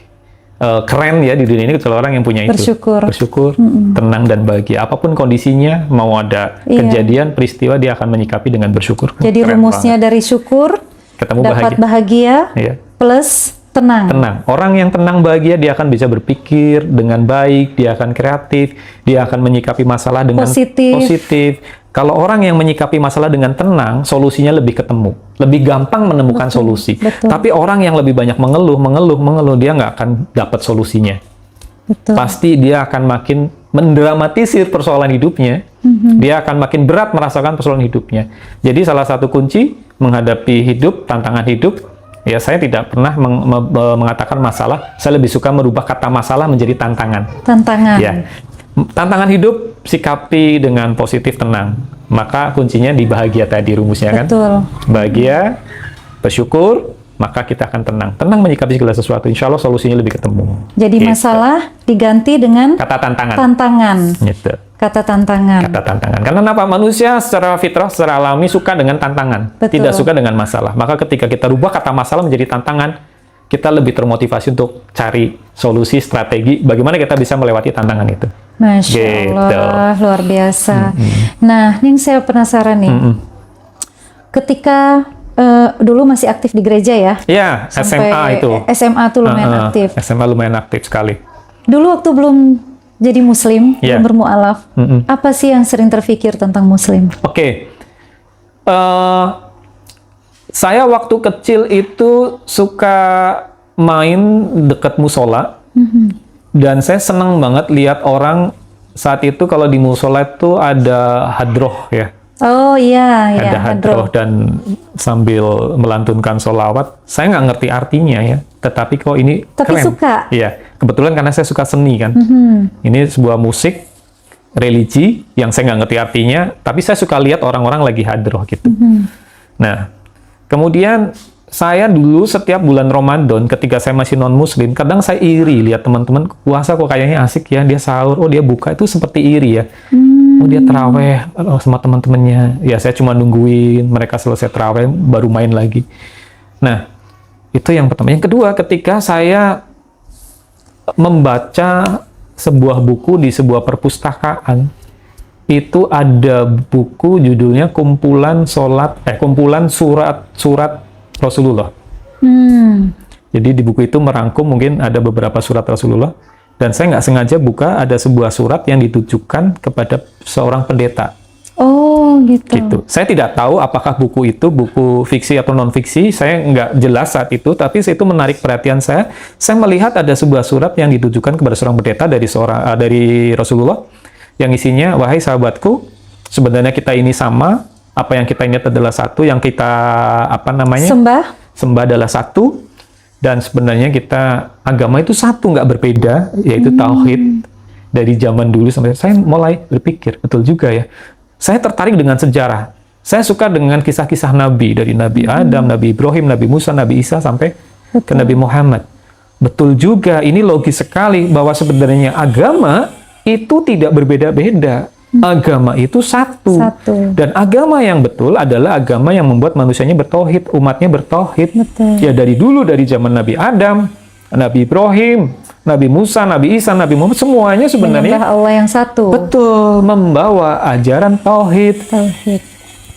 keren ya di dunia ini kecuali orang yang punya itu. Bersyukur, tenang dan bahagia. Apapun kondisinya, mau ada kejadian, peristiwa, dia akan menyikapi dengan bersyukur. Jadi rumusnya dari syukur, dapat bahagia, plus tenang. Orang yang tenang bahagia, dia akan bisa berpikir dengan baik, dia akan kreatif, dia akan menyikapi masalah dengan positif. Kalau orang yang menyikapi masalah dengan tenang, solusinya lebih ketemu, lebih gampang menemukan solusi. Tapi orang yang lebih banyak mengeluh, dia nggak akan dapat solusinya. Pasti dia akan makin mendramatisir persoalan hidupnya, dia akan makin berat merasakan persoalan hidupnya. Jadi salah satu kunci menghadapi hidup, tantangan hidup, ya saya tidak pernah mengatakan masalah, saya lebih suka merubah kata masalah menjadi tantangan. Ya. Tantangan hidup sikapi dengan positif, tenang. Maka kuncinya di bahagia tadi rumusnya kan. Bahagia, bersyukur, maka kita akan tenang. Tenang menyikapi segala sesuatu, insya Allah solusinya lebih ketemu. Jadi masalah diganti dengan kata tantangan. Gitu. Kata tantangan. Karena apa? Manusia secara fitrah, secara alami suka dengan tantangan, tidak suka dengan masalah. Maka ketika kita rubah kata masalah menjadi tantangan, kita lebih termotivasi untuk cari solusi, strategi, bagaimana kita bisa melewati tantangan itu. Masya Allah, luar biasa. Nah, yang saya penasaran nih, ketika dulu masih aktif di gereja ya? Iya, SMA itu. SMA tuh lumayan aktif. SMA lumayan aktif sekali. Dulu waktu belum jadi muslim, belum bermualaf, apa sih yang sering terfikir tentang muslim? Saya waktu kecil itu suka main dekat musola, dan saya senang banget lihat orang saat itu kalau di musola itu ada hadroh ya. Oh iya, ada hadroh dan sambil melantunkan sholawat. Saya nggak ngerti artinya ya, tetapi kok ini tapi keren. Suka. Iya, kebetulan karena saya suka seni kan. Ini sebuah musik religi yang saya nggak ngerti artinya, tapi saya suka lihat orang-orang lagi hadroh gitu. Nah, kemudian saya dulu setiap bulan Ramadan ketika saya masih non-muslim, kadang saya iri lihat teman-teman puasa kok kayaknya asik ya, dia sahur, oh dia buka, itu seperti iri ya. Oh dia terawih sama teman-temannya, ya saya cuma nungguin mereka selesai terawih baru main lagi. Nah, itu yang pertama. Yang kedua, ketika saya membaca sebuah buku di sebuah perpustakaan, itu ada buku judulnya kumpulan surat Rasulullah. Jadi di buku itu merangkum mungkin ada beberapa surat Rasulullah, dan saya nggak sengaja buka ada sebuah surat yang ditujukan kepada seorang pendeta. Oh gitu. Saya tidak tahu apakah buku itu buku fiksi atau non fiksi, saya nggak jelas saat itu, tapi itu menarik perhatian saya. Saya melihat ada sebuah surat yang ditujukan kepada seorang pendeta dari Rasulullah, yang isinya, wahai sahabatku, sebenarnya kita ini sama. Apa yang kita ingat adalah satu, yang kita sembah adalah satu, dan sebenarnya kita agama itu satu, nggak berbeda, yaitu tauhid. Dari zaman dulu sampai saya mulai berpikir, betul juga ya. Saya tertarik dengan sejarah. Saya suka dengan kisah-kisah Nabi, dari Nabi Adam, Nabi Ibrahim, Nabi Musa, Nabi Isa sampai ke Nabi Muhammad. Betul juga, ini logis sekali bahwa sebenarnya agama itu tidak berbeda-beda. Agama itu satu. Dan agama yang betul adalah agama yang membuat manusianya bertauhid, umatnya bertauhid. Ya dari dulu, dari zaman Nabi Adam, Nabi Ibrahim, Nabi Musa, Nabi Isa, Nabi Muhammad, semuanya sebenarnya Menyembah Allah yang satu. betul membawa ajaran tauhid. Tauhid.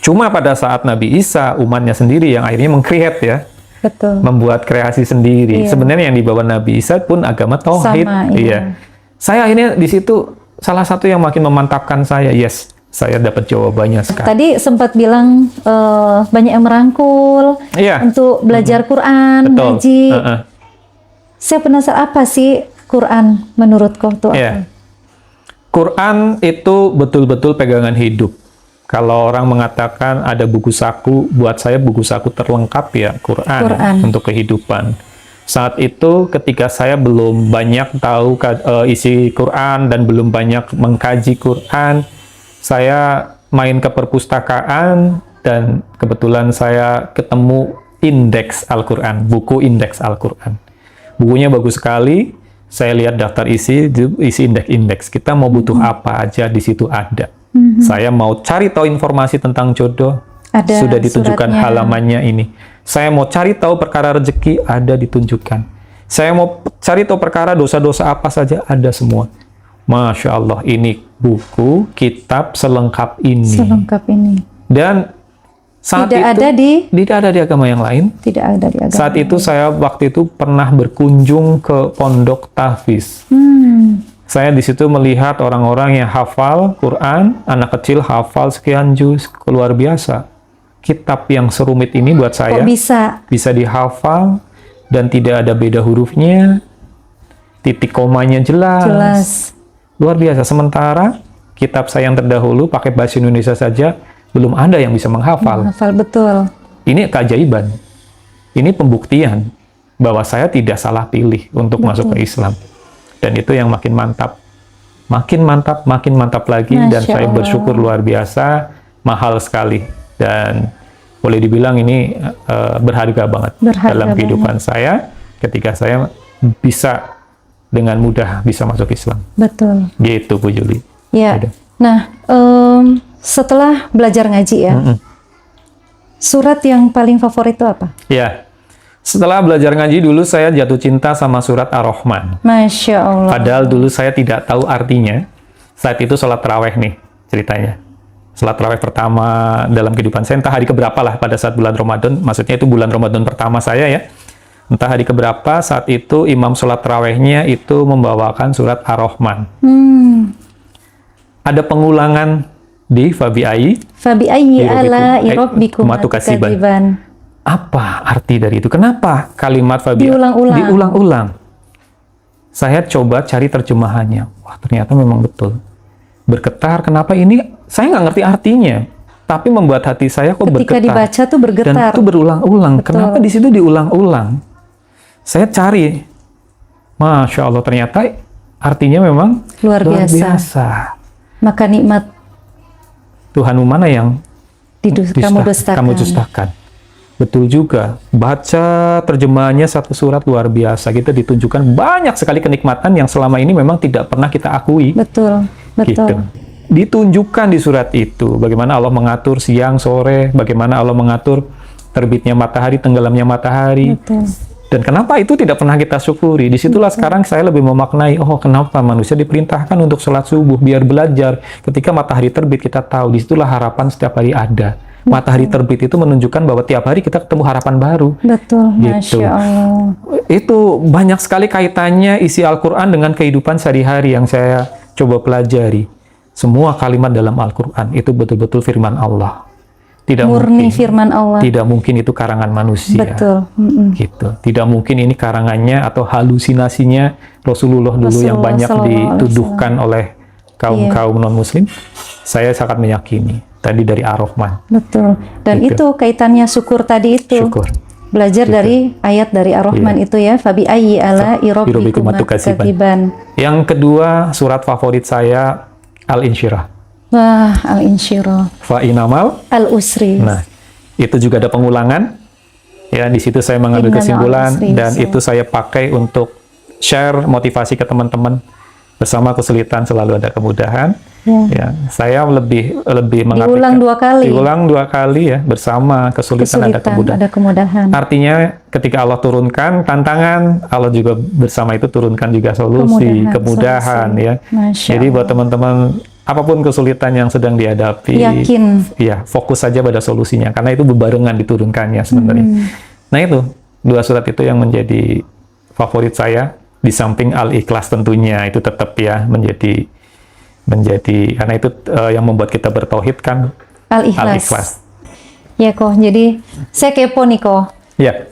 Cuma pada saat Nabi Isa, umatnya sendiri yang akhirnya meng-create ya, Betul. membuat kreasi sendiri. Iya. Sebenarnya yang dibawa Nabi Isa pun agama tauhid. Sama, iya. Saya akhirnya di situ salah satu yang makin memantapkan saya. Yes, saya dapat jawabannya sekarang. Tadi sempat bilang banyak yang merangkul Iya. untuk belajar Quran, Betul. ngaji. Heeh. Saya penasaran apa sih Quran menurut kau tuh Iya. apa? Quran itu betul-betul pegangan hidup. Kalau orang mengatakan ada buku saku, buat saya buku saku terlengkap ya Quran. Untuk kehidupan. Saat itu ketika saya belum banyak tahu isi Quran dan belum banyak mengkaji Quran, saya main ke perpustakaan dan kebetulan saya ketemu indeks Al-Quran, buku indeks Al-Quran. Bukunya bagus sekali. Saya lihat daftar isi indeks-indeks. Kita mau butuh apa aja di situ ada. Saya mau cari tahu informasi tentang jodoh, Ada sudah ditunjukkan suratnya. halamannya ini. Saya mau cari tahu perkara rezeki, ada ditunjukkan. Saya mau cari tahu perkara dosa-dosa apa saja, ada semua. Masya Allah, ini buku, kitab selengkap ini. Selengkap ini. Dan saat Tidak itu, ada di- tidak ada di agama yang lain. Tidak ada di agama. Saat itu saya waktu itu pernah berkunjung ke pondok tahfiz. Saya di situ melihat orang-orang yang hafal Quran, anak kecil hafal sekian juz, luar biasa. Kitab yang serumit ini buat saya Kok bisa? dihafal dan tidak ada beda hurufnya, titik komanya jelas. Jelas. Luar biasa. Sementara kitab saya yang terdahulu pakai bahasa Indonesia saja belum ada yang bisa menghafal. Hafal betul. Ini keajaiban. Ini pembuktian bahwa saya tidak salah pilih untuk masuk ke Islam. Dan itu yang makin mantap. Makin mantap lagi. Dan Masya saya Allah. bersyukur luar biasa, mahal sekali. Dan boleh dibilang ini berharga banget Berharga dalam kehidupan saya ketika saya bisa dengan mudah bisa masuk Islam. Betul. Gitu Bu Juli. Ya. Ada. Nah, setelah belajar ngaji ya, surat yang paling favorit itu apa? Ya. Setelah belajar ngaji dulu saya jatuh cinta sama surat Ar-Rahman. Masya Allah. Padahal dulu saya tidak tahu artinya. Saat itu sholat taraweh nih ceritanya. Sholat taraweh pertama dalam kehidupan saya, entah hari keberapa lah pada saat bulan Ramadan. Maksudnya itu bulan Ramadan pertama saya ya. Entah hari keberapa saat itu imam sholat tarawehnya itu membawakan surat Ar-Rahman. Ada pengulangan di Fabi Ayyi. Fabi ayyi ala Rabbikum rabbikum tukazziban. tukadziban. Apa arti dari itu? Kenapa kalimat Fabi Diulang-ulang. diulang-ulang? Saya coba cari terjemahannya. Wah, ternyata memang betul. Bergetar, kenapa ini? Saya nggak ngerti artinya. Tapi membuat hati saya kok Ketika bergetar. dibaca tuh bergetar. Dan itu berulang-ulang. Betul. Kenapa di situ diulang-ulang? Saya cari. Masya Allah, ternyata artinya memang Luar biasa. biasa. Maka nikmat Tuhanmu mana yang kamu dustakan. kamu dustakan. Betul juga. Baca terjemahannya satu surat luar biasa. Kita ditunjukkan banyak sekali kenikmatan yang selama ini memang tidak pernah kita akui. Betul. Gitu. Betul. Ditunjukkan di surat itu bagaimana Allah mengatur siang, sore, bagaimana Allah mengatur terbitnya matahari, tenggelamnya matahari. Betul. Dan kenapa itu tidak pernah kita syukuri? Disitulah sekarang saya lebih memaknai, oh kenapa manusia diperintahkan untuk sholat subuh, biar belajar. Ketika matahari terbit kita tahu, disitulah harapan setiap hari ada. Matahari terbit itu menunjukkan bahwa tiap hari kita ketemu harapan baru. Betul. Gitu. Masya Allah. Itu banyak sekali kaitannya isi Al-Quran dengan kehidupan sehari-hari yang saya coba pelajari. Semua kalimat dalam Al-Quran itu betul-betul firman Allah. Tidak Murni mungkin, firman Allah. tidak mungkin itu karangan manusia. Betul. Gitu. Tidak mungkin ini karangannya atau halusinasinya Rasulullah dulu yang Rasulullah banyak Sallallahu Alaihi dituduhkan oleh kaum non-muslim. Saya sangat meyakini tadi dari Ar-Rahman. Betul. Dan Gitu. itu kaitannya syukur tadi itu. Syukur. Belajar dari ayat dari Ar-Rahman itu ya. Fabi ayyi ala rabbikum tukadziban. Yang kedua, surat favorit saya Al-Insyirah. Wah, Al-Insyirah. Fa'inamal. Al-Usri. Nah, itu juga ada pengulangan. Ya, di situ saya mengambil Innal kesimpulan usri dan yusra. itu saya pakai untuk share motivasi ke teman-teman. Bersama kesulitan selalu ada kemudahan. Ya, saya lebih Diulang 2 kali. Diulang 2 kali ya, bersama kesulitan ada kemudahan. ada kemudahan. Artinya ketika Allah turunkan tantangan, Allah juga bersama itu turunkan juga solusi, kemudahan solusi. ya. Masya Jadi buat Allah. teman-teman apapun kesulitan yang sedang dihadapi, Yakin. ya fokus saja pada solusinya karena itu bebarengan diturunkannya sebenarnya. Nah itu 2 surat itu yang menjadi favorit saya, di samping Al-Ikhlas tentunya itu tetap ya menjadi karena itu yang membuat kita bertauhid kan Al-Ikhlas. Ya kok, jadi saya kepo nih kok. Ya.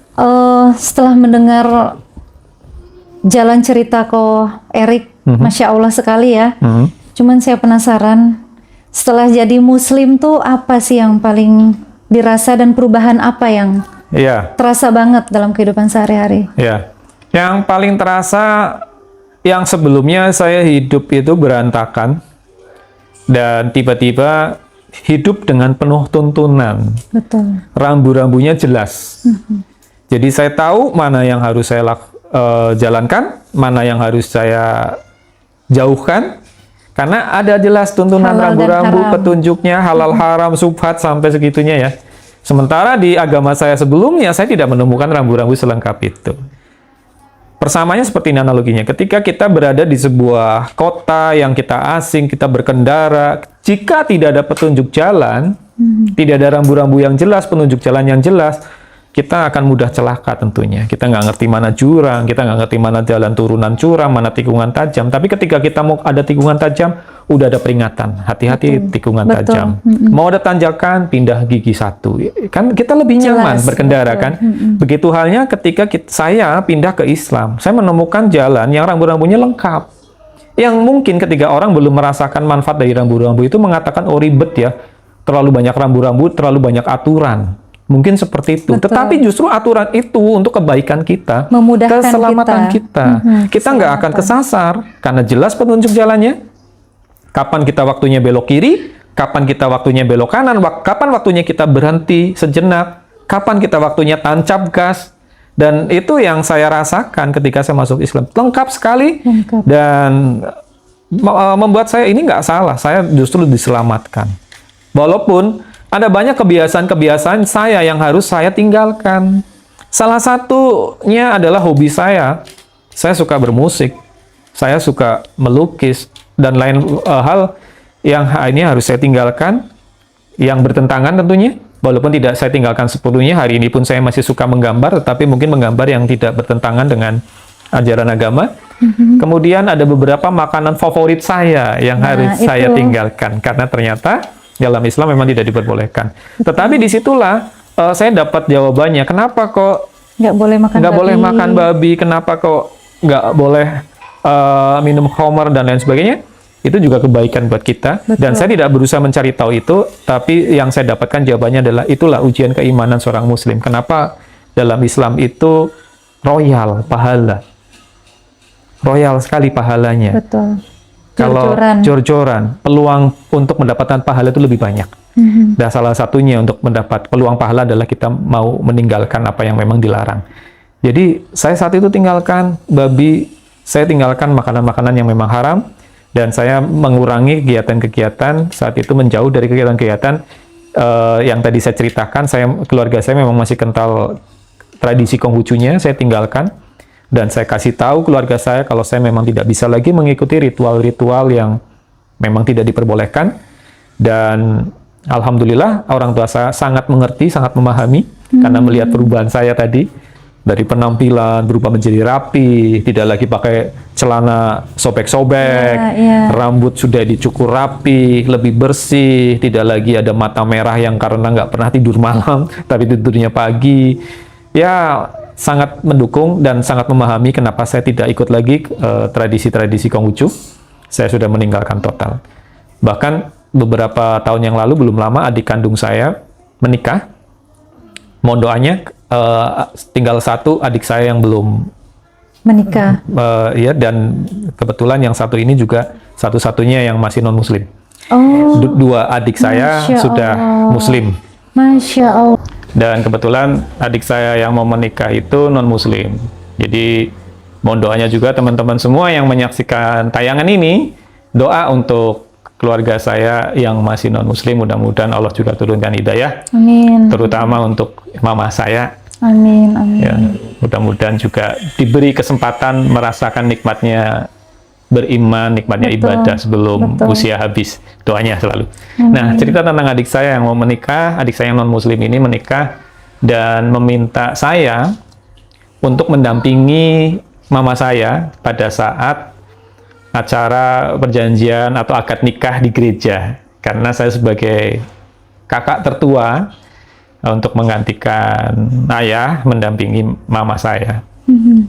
Setelah mendengar jalan cerita kok Erik, Masya Allah sekali ya. Cuman saya penasaran, setelah jadi Muslim tuh apa sih yang paling dirasa dan perubahan apa yang terasa banget dalam kehidupan sehari-hari? Ya, yang paling terasa yang sebelumnya saya hidup itu berantakan dan tiba-tiba hidup dengan penuh tuntunan. Betul. Rambu-rambunya jelas. Jadi saya tahu mana yang harus saya jalankan, mana yang harus saya jauhkan. Karena ada jelas tuntunan rambu-rambu, petunjuknya, halal haram, subhat sampai segitunya ya. Sementara di agama saya sebelumnya, saya tidak menemukan rambu-rambu selengkap itu. Persamanya seperti ini analoginya, ketika kita berada di sebuah kota yang kita asing, kita berkendara, jika tidak ada petunjuk jalan, tidak ada rambu-rambu yang jelas, penunjuk jalan yang jelas, kita akan mudah celaka tentunya. Kita nggak ngerti mana jurang, kita nggak ngerti mana jalan turunan curam, mana tikungan tajam. Tapi ketika kita mau ada tikungan tajam, udah ada peringatan, hati-hati tikungan tajam. Mau ada tanjakan, pindah gigi 1. Kan kita lebih nyaman berkendara kan. Begitu halnya ketika saya pindah ke Islam, saya menemukan jalan yang rambu-rambunya lengkap. Yang mungkin ketika orang belum merasakan manfaat dari rambu-rambu itu mengatakan, oh ribet ya, terlalu banyak rambu-rambu, terlalu banyak aturan. Mungkin seperti itu. Tetapi justru aturan itu untuk kebaikan kita, memudahkan keselamatan kita. Kita nggak akan kesasar karena jelas petunjuk jalannya. Kapan kita waktunya belok kiri, kapan kita waktunya belok kanan, kapan waktunya kita berhenti sejenak, kapan kita waktunya tancap gas. Dan itu yang saya rasakan ketika saya masuk Islam. Lengkap sekali dan membuat saya ini nggak salah. Saya justru diselamatkan. Walaupun ada banyak kebiasaan-kebiasaan saya yang harus saya tinggalkan. Salah satunya adalah hobi saya. Saya suka bermusik, saya suka melukis, dan lain hal yang ini harus saya tinggalkan, yang bertentangan tentunya. Walaupun tidak saya tinggalkan sepenuhnya, hari ini pun saya masih suka menggambar, tetapi mungkin menggambar yang tidak bertentangan dengan ajaran agama. Kemudian ada beberapa makanan favorit saya yang harus saya tinggalkan, karena ternyata dalam Islam memang tidak diperbolehkan. Tetapi disitulah saya dapat jawabannya. Kenapa kok nggak boleh makan babi? Kenapa kok nggak boleh minum khamar dan lain sebagainya? Itu juga kebaikan buat kita. Dan saya tidak berusaha mencari tahu itu, tapi yang saya dapatkan jawabannya adalah itulah ujian keimanan seorang Muslim. Kenapa dalam Islam itu royal pahala, royal sekali pahalanya. Betul. Kalau jor-joran, peluang untuk mendapatkan pahala itu lebih banyak. Dan salah satunya untuk mendapat peluang pahala adalah kita mau meninggalkan apa yang memang dilarang. Jadi saya saat itu tinggalkan babi, saya tinggalkan makanan-makanan yang memang haram, dan saya mengurangi kegiatan-kegiatan saat itu, menjauh dari kegiatan-kegiatan yang tadi saya ceritakan. Keluarga saya memang masih kental tradisi Konghucunya, saya tinggalkan. Dan saya kasih tahu keluarga saya kalau saya memang tidak bisa lagi mengikuti ritual-ritual yang memang tidak diperbolehkan. Dan alhamdulillah orang tua saya sangat mengerti, sangat memahami, karena melihat perubahan saya tadi. Dari penampilan berubah menjadi rapi, tidak lagi pakai celana sobek-sobek, rambut sudah dicukur rapi, lebih bersih, tidak lagi ada mata merah yang karena nggak pernah tidur malam, tapi tidurnya pagi. Ya, sangat mendukung dan sangat memahami kenapa saya tidak ikut lagi tradisi-tradisi Konghucu. Saya sudah meninggalkan total. Bahkan beberapa tahun yang lalu, belum lama, adik kandung saya menikah. Mohon doanya, tinggal satu adik saya yang belum menikah. Ya, dan kebetulan yang satu ini juga satu-satunya yang masih non-muslim. Dua adik saya sudah muslim. Masya Allah. Dan kebetulan adik saya yang mau menikah itu non-muslim. Jadi mohon doanya juga teman-teman semua yang menyaksikan tayangan ini, doa untuk keluarga saya yang masih non-muslim, mudah-mudahan Allah juga turunkan hidayah, Amin. terutama untuk mama saya. Amin. Amin. Ya, mudah-mudahan juga diberi kesempatan merasakan nikmatnya beriman, nikmatnya Betul, ibadah sebelum betul. usia habis. Doanya selalu. Nah, cerita tentang adik saya yang mau menikah, adik saya yang non-muslim ini menikah dan meminta saya untuk mendampingi mama saya pada saat acara perjanjian atau akad nikah di gereja. Karena saya sebagai kakak tertua untuk menggantikan ayah mendampingi mama saya.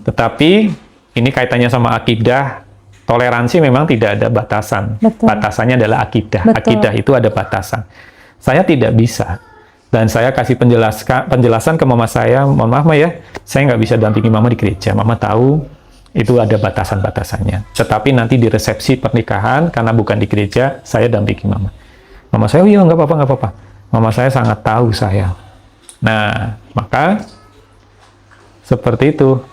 Tetapi ini kaitannya sama akidah. Toleransi memang tidak ada batasan. Betul. Batasannya adalah akidah. Betul. Akidah itu ada batasan. Saya tidak bisa. Dan saya kasih penjelasan ke mama saya, mohon maaf Ma ya, saya nggak bisa dampingi mama di gereja. Mama tahu itu ada batasan-batasannya. Tetapi nanti di resepsi pernikahan, karena bukan di gereja, saya dampingi mama. Mama saya, oh iya nggak apa-apa, nggak apa-apa. Mama saya sangat tahu saya. Nah, maka seperti itu.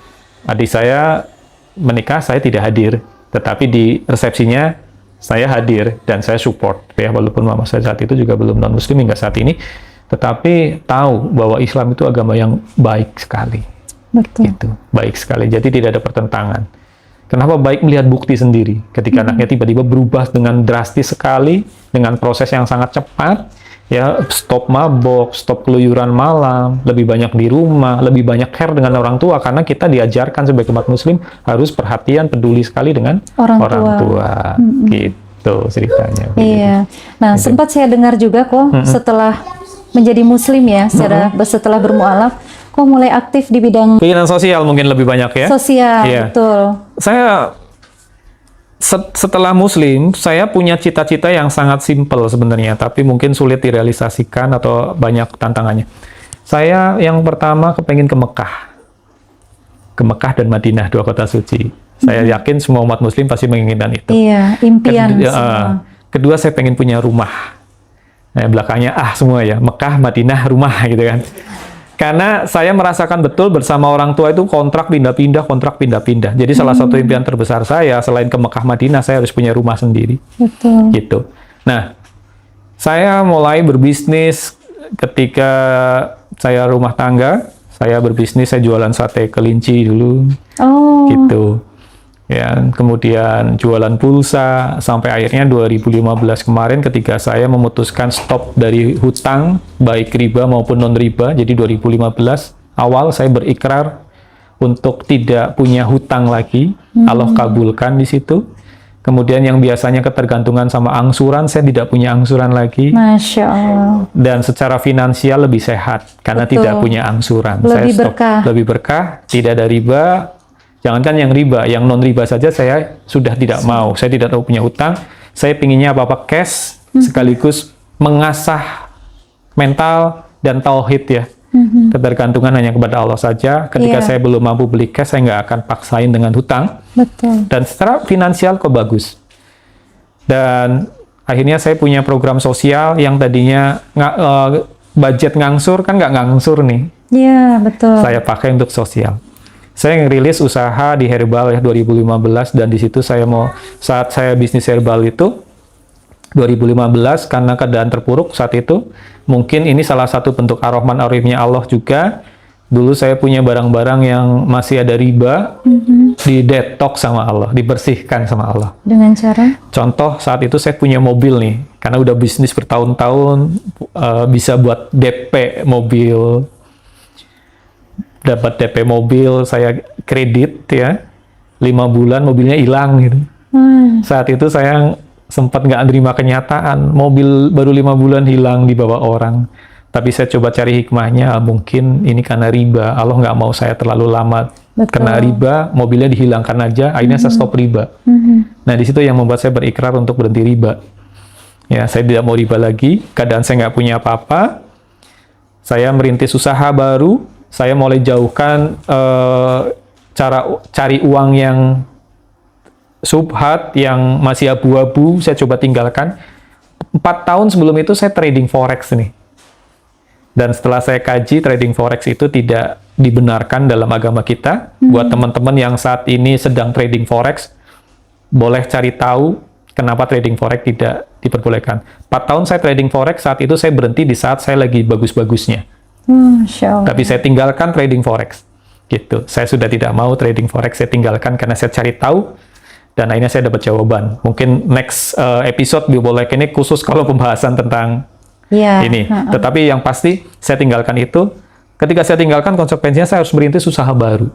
Adik saya menikah, saya tidak hadir. Tetapi di resepsinya saya hadir dan saya support ya, walaupun mama saya saat itu juga belum non-muslim hingga saat ini, tetapi tahu bahwa Islam itu agama yang baik sekali. Betul. Gitu, baik sekali. Jadi tidak ada pertentangan. Kenapa baik melihat bukti sendiri ketika anaknya tiba-tiba berubah dengan drastis sekali, dengan proses yang sangat cepat, ya, stop mabok, stop keluyuran malam, lebih banyak di rumah, lebih banyak care dengan orang tua, karena kita diajarkan sebagai umat muslim harus perhatian, peduli sekali dengan Orang tua. Gitu ceritanya. Iya. Nah, sempat saya dengar juga kok setelah menjadi muslim ya, setelah bermualaf, kok mulai aktif di bidang Keinginan sosial mungkin lebih banyak ya. sosial, Iya. betul. Saya setelah muslim, saya punya cita-cita yang sangat simpel sebenarnya, tapi mungkin sulit direalisasikan atau banyak tantangannya. Saya yang pertama kepengen ke Mekah. Ke Mekah dan Madinah, 2 kota suci. Saya yakin semua umat muslim pasti menginginkan itu. Iya, impian semua. Kedua, saya pengen punya rumah. Nah, belakangnya semua ya, Mekah, Madinah, rumah gitu kan. Karena saya merasakan betul bersama orang tua itu kontrak pindah-pindah. Jadi salah satu impian terbesar saya selain ke Mekah Madinah, saya harus punya rumah sendiri. Betul. Gitu. Nah, saya mulai berbisnis ketika saya rumah tangga. Saya berbisnis, saya jualan sate kelinci dulu. Oh. Gitu. Ya, kemudian jualan pulsa sampai akhirnya 2015 kemarin ketika saya memutuskan stop dari hutang baik riba maupun non riba. Jadi 2015 awal saya berikrar untuk tidak punya hutang lagi. Allah kabulkan di situ. Kemudian yang biasanya ketergantungan sama angsuran, saya tidak punya angsuran lagi. Masya Allah. Dan secara finansial lebih sehat karena Betul. tidak punya angsuran. Lebih Saya stop. berkah. Lebih berkah, tidak ada riba. Jangankan yang riba, yang non riba saja saya sudah tidak mau. Saya tidak tahu punya utang. Saya pinginnya apa-apa cash, sekaligus mengasah mental dan tauhid ya. Ketergantungan hanya kepada Allah saja. Ketika Iya. saya belum mampu beli cash, saya nggak akan paksain dengan hutang. Betul. Dan secara finansial kok bagus. Dan akhirnya saya punya program sosial yang tadinya budget ngangsur, kan nggak ngangsur nih. Iya, betul. Saya pakai untuk sosial. Saya ngerilis usaha di herbal ya 2015 dan di situ saat saya bisnis herbal itu 2015 karena keadaan terpuruk saat itu, mungkin ini salah satu bentuk ar-Rahman ar-Rahimnya Allah juga. Dulu saya punya barang-barang yang masih ada riba, di detox sama Allah, dibersihkan sama Allah. Dengan cara? Contoh saat itu saya punya mobil nih, karena udah bisnis bertahun-tahun, bisa buat DP mobil. Dapat DP mobil, saya kredit ya, 5 bulan mobilnya hilang gitu. Saat itu saya sempat nggak terima kenyataan, mobil baru 5 bulan hilang di bawah orang. Tapi saya coba cari hikmahnya, mungkin ini karena riba. Allah nggak mau saya terlalu lama kena riba, mobilnya dihilangkan aja, akhirnya saya stop riba. Nah, di situ yang membuat saya berikrar untuk berhenti riba. Ya, saya tidak mau riba lagi, keadaan saya nggak punya apa-apa. Saya merintis usaha baru, saya mulai jauhkan cara cari uang yang subhat, yang masih abu-abu, saya coba tinggalkan. 4 tahun sebelum itu saya trading forex nih. Dan setelah saya kaji, trading forex itu tidak dibenarkan dalam agama kita. Buat teman-teman yang saat ini sedang trading forex, boleh cari tahu Kenapa trading forex tidak diperbolehkan? 4 tahun saya trading forex, saat itu saya berhenti di saat saya lagi bagus-bagusnya. Masya Allah. Tapi saya tinggalkan trading forex. Gitu. Saya sudah tidak mau trading forex, saya tinggalkan karena saya cari tahu dan akhirnya saya dapat jawaban. Mungkin next episode Biobolek ini khusus kalau pembahasan tentang ini. Tetapi yang pasti saya tinggalkan itu. Ketika saya tinggalkan, konsekuensinya saya harus merintis usaha baru.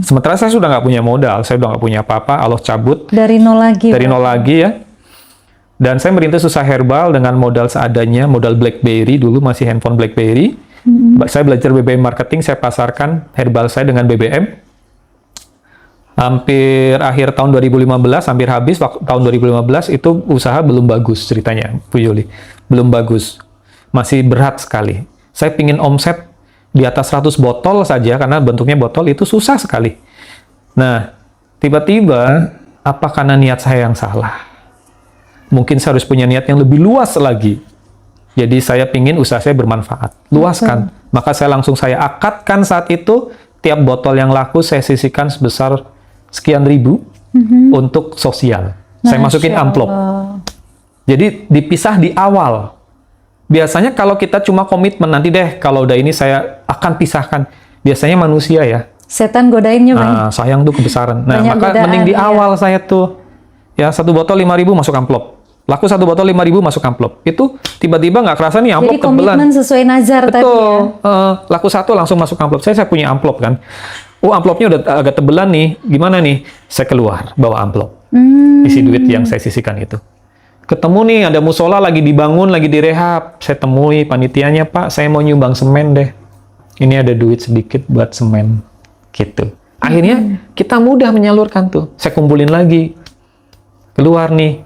Sementara saya sudah nggak punya modal, saya sudah nggak punya apa-apa, Allah cabut. Dari nol lagi. Dari nol lagi ya. Dan saya merintis usaha herbal dengan modal seadanya, modal BlackBerry, dulu masih handphone BlackBerry. Saya belajar BBM marketing, saya pasarkan herbal saya dengan BBM. Hampir akhir tahun 2015, hampir habis tahun 2015, itu usaha belum bagus ceritanya, Bu Yuli. Belum bagus. Masih berat sekali. Saya pingin omset di atas 100 botol saja, karena bentuknya botol itu susah sekali. Nah, tiba-tiba, apa karena niat saya yang salah? Mungkin saya harus punya niat yang lebih luas lagi. Jadi saya pingin usaha saya bermanfaat. Luaskan. Maka saya akadkan saat itu, tiap botol yang laku saya sisihkan sebesar sekian ribu untuk sosial. Saya masukin amplop. Jadi dipisah di awal. Biasanya kalau kita cuma komitmen, nanti deh kalau udah ini saya akan pisahkan. Biasanya manusia ya. Setan godainnya banyak. Sayang tuh kebesaran. Nah, Banyak maka godaan, mending di ya. awal saya tuh. Ya, 1 botol 5.000 masuk amplop. Laku 1 botol 5.000 masuk amplop. Itu tiba-tiba nggak kerasa nih amplop Jadi tebelan. komitmen sesuai nazar tadi ya. Betul. Laku 1 langsung masuk amplop. Saya punya amplop kan. Oh, amplopnya udah agak tebelan nih. Gimana nih? Saya keluar, bawa amplop. Isi duit yang saya sisihkan itu. Ketemu nih, ada musola lagi dibangun, lagi direhab. Saya temui panitianya, Pak, saya mau nyumbang semen deh. Ini ada duit sedikit buat semen. Gitu. Akhirnya, kita mudah menyalurkan tuh. Saya kumpulin lagi. Keluar nih.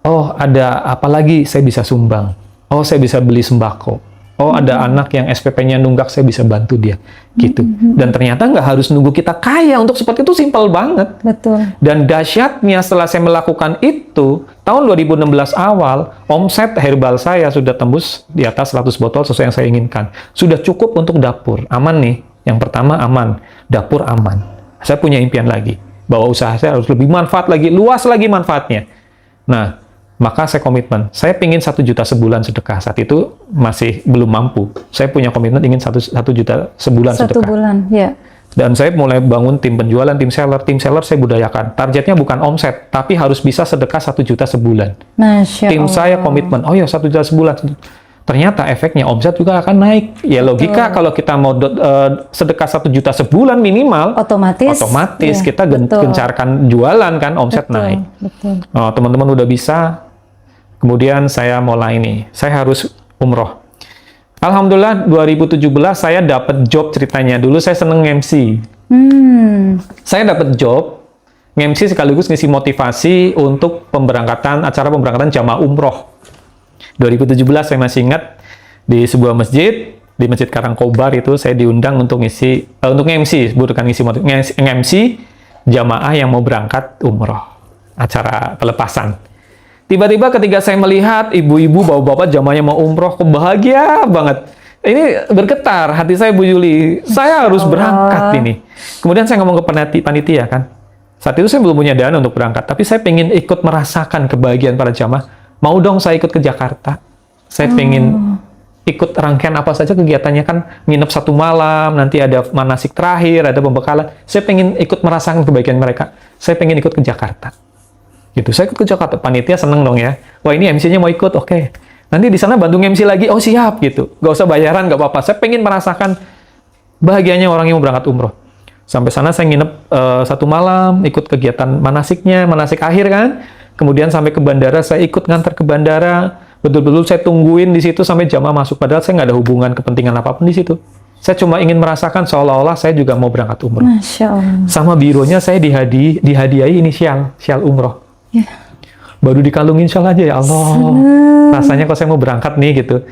Oh, ada apa lagi? Saya bisa sumbang. Oh, saya bisa beli sembako. Oh, ada anak yang SPP-nya nunggak, saya bisa bantu dia. Gitu. Dan ternyata nggak harus nunggu kita kaya. Untuk seperti itu simpel banget. Betul. Dan dahsyatnya setelah saya melakukan itu, tahun 2016 awal, omset herbal saya sudah tembus di atas 100 botol sesuai yang saya inginkan. Sudah cukup untuk dapur. Aman nih. Yang pertama aman. Dapur aman. Saya punya impian lagi. Bahwa usaha saya harus lebih manfaat lagi, luas lagi manfaatnya. Nah, maka saya komitmen. Saya pingin 1 juta sebulan sedekah. Saat itu masih belum mampu. Saya punya komitmen ingin 1 juta sebulan 1 sedekah. bulan, ya. Dan saya mulai bangun tim penjualan, tim seller. Tim seller saya budayakan. Targetnya bukan omset, tapi harus bisa sedekah 1 juta sebulan. Masya Tim Allah. saya komitmen, oh ya 1 juta sebulan. Ternyata efeknya omset juga akan naik. Ya logika kalau kita mau sedekah 1 juta sebulan minimal, otomatis ya, kita betul. gencarkan jualan kan, omset Betul, naik. betul. Oh, teman-teman udah bisa. Kemudian saya mulai nih, saya harus umroh. Alhamdulillah 2017 saya dapat job ceritanya. Dulu saya seneng MC. Saya dapat job MC sekaligus ngisi motivasi untuk acara pemberangkatan jamaah umroh. 2017 saya masih ingat di sebuah masjid, di Masjid Karangkobar itu saya diundang untuk untuk MC, bukan MC jamaah yang mau berangkat umroh. Acara pelepasan. Tiba-tiba ketika saya melihat ibu-ibu, bapak-bapak jamaahnya mau umroh, kebahagia banget. Ini bergetar hati saya, Bu Yuli. Saya harus berangkat ini. Kemudian saya ngomong ke panitia kan. Saat itu saya belum punya dana untuk berangkat, tapi saya pengen ikut merasakan kebahagiaan para jamaah. Mau dong saya ikut ke Jakarta. Saya pengen ikut rangkaian apa saja kegiatannya kan, nginep 1 malam, nanti ada manasik terakhir, ada pembekalan. Saya pengen ikut merasakan kebahagiaan mereka. Saya pengen ikut ke Jakarta. Gitu, saya ikut ke Jakarta, panitia seneng dong ya. Wah ini MC-nya mau ikut, oke. Nanti di sana bantu MC lagi, oh siap gitu. Gak usah bayaran, gak apa-apa. Saya pengen merasakan bahagianya orang yang mau berangkat umroh. Sampai sana saya nginep 1 malam, ikut kegiatan manasiknya, manasik akhir kan. Kemudian sampai ke bandara, saya ikut ngantar ke bandara. Betul-betul saya tungguin di situ sampai jamaah masuk. Padahal saya nggak ada hubungan kepentingan apapun di situ. Saya cuma ingin merasakan seolah-olah saya juga mau berangkat umroh. Masya Allah. Sama bironya saya dihadiahi inisial umroh. Ya. Baru dikalungin syal aja ya Allah. Rasanya kok saya mau berangkat nih gitu.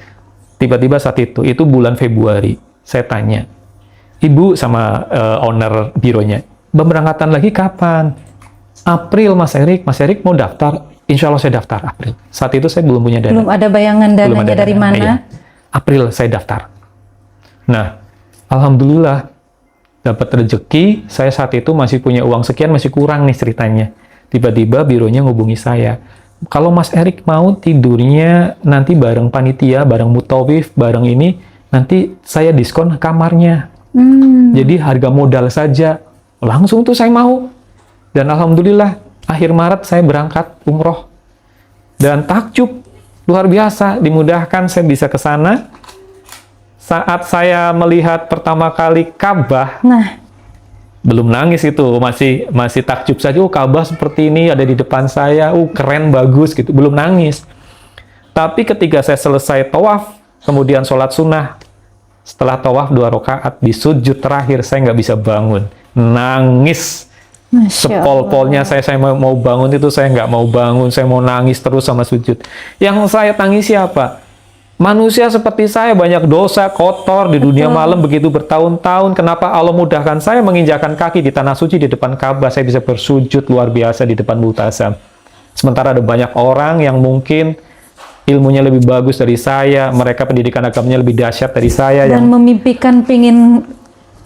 Tiba-tiba saat itu bulan Februari. Saya tanya, Ibu sama owner bironya, pemberangkatan lagi kapan? April Mas Erik mau daftar? Insya Allah saya daftar April. Saat itu saya belum punya dana. Belum ada bayangan dananya dari mana? Iya. April saya daftar. Nah, Alhamdulillah dapat rezeki. Saya saat itu masih punya uang sekian, masih kurang nih ceritanya. tiba-tiba bironya ngubungi saya. Kalau Mas Erik mau tidurnya nanti bareng panitia, bareng mutawif, bareng ini, nanti saya diskon kamarnya. Jadi harga modal saja. Langsung tuh saya mau. Dan alhamdulillah, akhir Maret saya berangkat umroh. Dan takjub, luar biasa, dimudahkan saya bisa ke sana. Saat saya melihat pertama kali Ka'bah, belum nangis itu, masih takjub saja. Ka'bah seperti ini ada di depan saya, keren, bagus gitu. Belum nangis. Tapi ketika saya selesai tawaf, kemudian sholat sunnah, setelah tawaf 2 rakaat di sujud terakhir saya nggak bisa bangun, nangis. Sepol-polnya saya mau bangun itu saya nggak mau bangun, saya mau nangis terus sama sujud. Yang saya tangisi apa? Manusia seperti saya banyak dosa, kotor di dunia malam begitu bertahun-tahun. Kenapa Allah mudahkan saya menginjakan kaki di tanah suci di depan Ka'bah, saya bisa bersujud luar biasa di depan Multazam. Sementara ada banyak orang yang mungkin ilmunya lebih bagus dari saya, mereka pendidikan agamanya lebih dahsyat dari saya, dan yang memimpikan pingin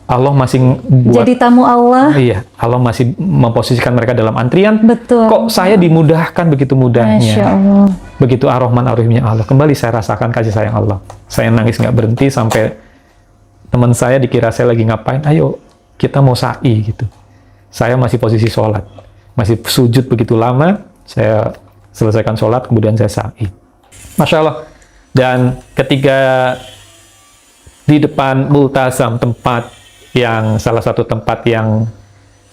Allah masih buat, jadi tamu Allah. iya, Allah masih memposisikan mereka dalam antrian. Betul. Kok saya dimudahkan begitu mudahnya? Masya Allah. Begitu ar-Rahman ar-Rahimnya Allah. Kembali saya rasakan kasih sayang Allah. Saya nangis nggak berhenti sampai teman saya dikira saya lagi ngapain. Ayo, kita mau sa'i gitu. Saya masih posisi sholat. Masih sujud begitu lama. Saya selesaikan sholat, kemudian saya sa'i. Masya Allah. Dan ketika di depan Multazam, tempat yang salah satu tempat yang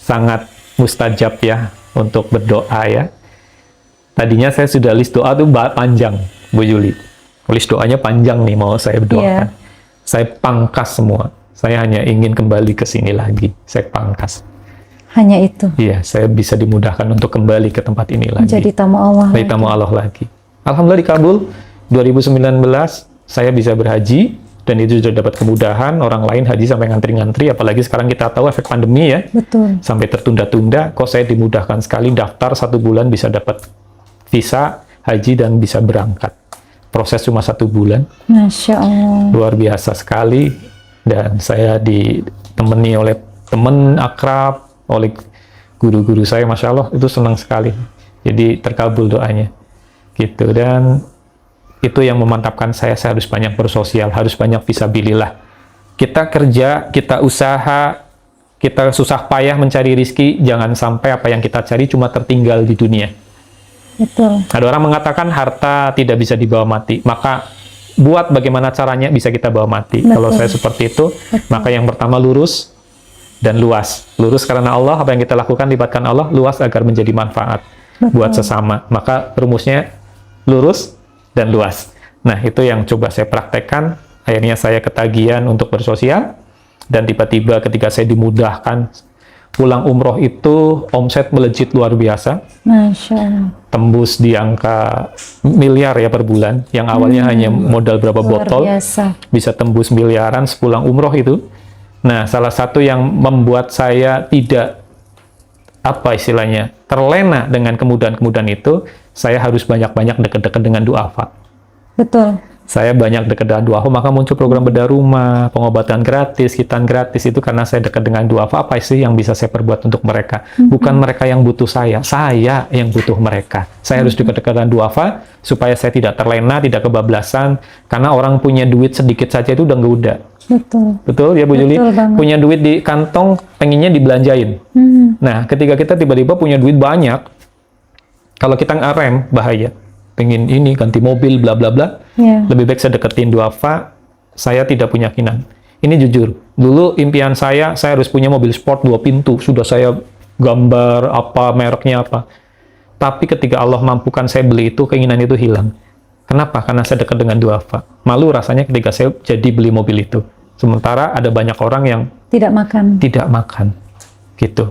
sangat mustajab ya untuk berdoa ya. Tadinya saya sudah list doa tuh panjang, Bu Juli. List doanya panjang nih mau saya berdoakan. Saya pangkas semua. Saya hanya ingin kembali ke sini lagi. Saya pangkas. Hanya itu. Iya, saya bisa dimudahkan untuk kembali ke tempat ini lagi. Jadi tamu Allah. Jadi tamu Allah lagi. Alhamdulillah dikabul. 2019 saya bisa berhaji. Dan itu sudah dapat kemudahan, orang lain haji sampai ngantri-ngantri, apalagi sekarang kita tahu efek pandemi ya. Betul. Sampai tertunda-tunda, kok saya dimudahkan sekali, daftar 1 bulan bisa dapat visa haji dan bisa berangkat. Proses cuma 1 bulan. Masya Allah. Luar biasa sekali. Dan saya ditemani oleh teman akrab, oleh guru-guru saya, Masya Allah, itu senang sekali. Jadi terkabul doanya. Gitu. Dan itu yang memantapkan saya harus banyak bersosial, harus banyak fisabilillah. Kita kerja, kita usaha, kita susah payah mencari rizki, jangan sampai apa yang kita cari cuma tertinggal di dunia. Betul. Ada orang mengatakan harta tidak bisa dibawa mati, maka buat bagaimana caranya bisa kita bawa mati. Betul. Kalau saya seperti itu, maka yang pertama lurus dan luas. Lurus karena Allah, apa yang kita lakukan libatkan Allah, luas agar menjadi manfaat buat sesama. Maka rumusnya lurus dan luas. Nah, itu yang coba saya praktekkan. Akhirnya saya ketagihan untuk bersosial. Dan tiba-tiba ketika saya dimudahkan pulang umroh itu, omset melejit luar biasa. Masya Allah. Tembus di angka miliar ya per bulan. Yang awalnya hanya modal berapa botol. Biasa. Bisa tembus miliaran sepulang umroh itu. Nah, salah satu yang membuat saya tidak, apa istilahnya, terlena dengan kemudahan-kemudahan itu, saya harus banyak-banyak dekat-dekat dengan duafa. Betul. Saya banyak dekat dengan duafa, maka muncul program bedah rumah, pengobatan gratis, khitan gratis, itu karena saya dekat dengan duafa. Apa sih yang bisa saya perbuat untuk mereka? Bukan mereka yang butuh saya yang butuh mereka. Saya harus dekat-dekat dengan duafa, supaya saya tidak terlena, tidak kebablasan, karena orang punya duit sedikit saja itu udah nggak. Betul. Betul ya Bu Juli? Banget. Punya duit di kantong, pengennya dibelanjain. Nah, ketika kita tiba-tiba punya duit banyak, kalau kita ngerem, bahaya. Pengen ini, ganti mobil, bla bla bla. Lebih baik saya deketin duafa, saya tidak punya kinan. Ini jujur, dulu impian saya harus punya mobil sport 2 pintu. Sudah saya gambar apa, mereknya apa. Tapi ketika Allah mampukan saya beli itu, keinginan itu hilang. Kenapa? Karena saya dekat dengan duafa. Malu rasanya ketika saya jadi beli mobil itu. Sementara ada banyak orang yang tidak makan. Gitu.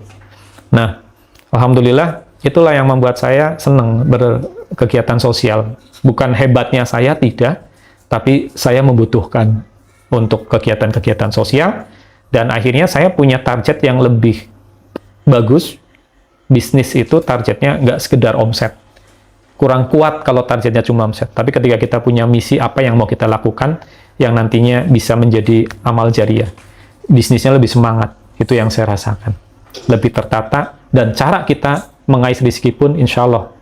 Nah, alhamdulillah, itulah yang membuat saya senang berkegiatan sosial. Bukan hebatnya saya, tidak. Tapi saya membutuhkan untuk kegiatan-kegiatan sosial. Dan akhirnya saya punya target yang lebih bagus. Bisnis itu targetnya nggak sekedar omset. Kurang kuat kalau targetnya cuma omset. Tapi ketika kita punya misi apa yang mau kita lakukan, yang nantinya bisa menjadi amal jariah. Bisnisnya lebih semangat. Itu yang saya rasakan. Lebih tertata. Dan cara kita mengais rezeki pun insya Allah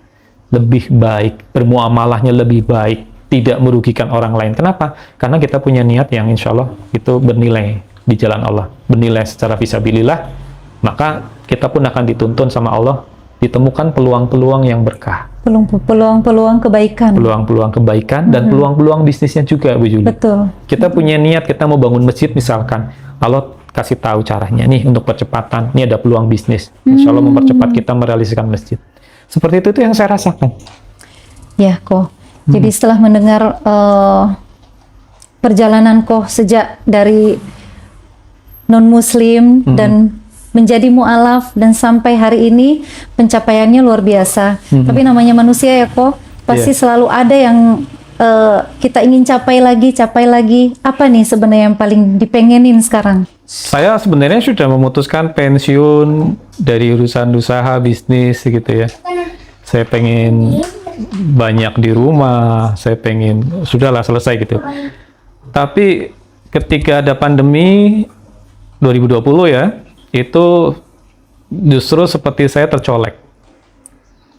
lebih baik, bermuamalahnya lebih baik, tidak merugikan orang lain. Kenapa? Karena kita punya niat yang insya Allah itu bernilai di jalan Allah, bernilai secara fisabilillah, maka kita pun akan dituntun sama Allah, ditemukan peluang-peluang yang berkah. Peluang-peluang kebaikan. Peluang-peluang kebaikan dan peluang-peluang bisnisnya juga, Bu Juli. Betul. Kita punya niat, kita mau bangun masjid misalkan, Allah kasih tahu caranya nih untuk percepatan, ini ada peluang bisnis. Insya Allah mempercepat kita merealisasikan masjid. Seperti itu yang saya rasakan. Ya, Koh. Jadi setelah mendengar perjalanan Koh sejak dari non-muslim dan menjadi mu'alaf dan sampai hari ini pencapaiannya luar biasa. Tapi namanya manusia ya Koh, pasti selalu ada yang kita ingin capai lagi. Apa nih sebenarnya yang paling dipengenin sekarang? Saya sebenarnya sudah memutuskan pensiun dari urusan usaha bisnis gitu ya. Saya pengen banyak di rumah, saya pengen sudahlah selesai gitu. Tapi ketika ada pandemi 2020 ya, itu justru seperti saya tercolek.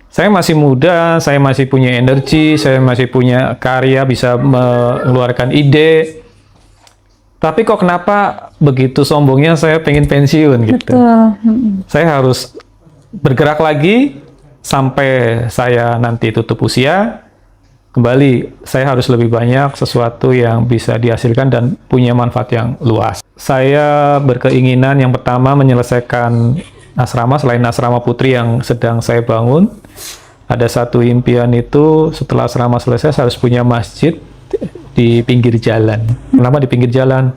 Saya masih muda, saya masih punya energi, saya masih punya karya, bisa mengeluarkan ide. Tapi kok kenapa begitu sombongnya saya pengen pensiun gitu. Betul. Saya harus bergerak lagi sampai saya nanti tutup usia. Kembali, saya harus lebih banyak sesuatu yang bisa dihasilkan dan punya manfaat yang luas. Saya berkeinginan yang pertama menyelesaikan asrama, selain asrama putri yang sedang saya bangun. Ada satu impian itu, setelah asrama selesai, saya harus punya masjid di pinggir jalan. Kenapa di pinggir jalan?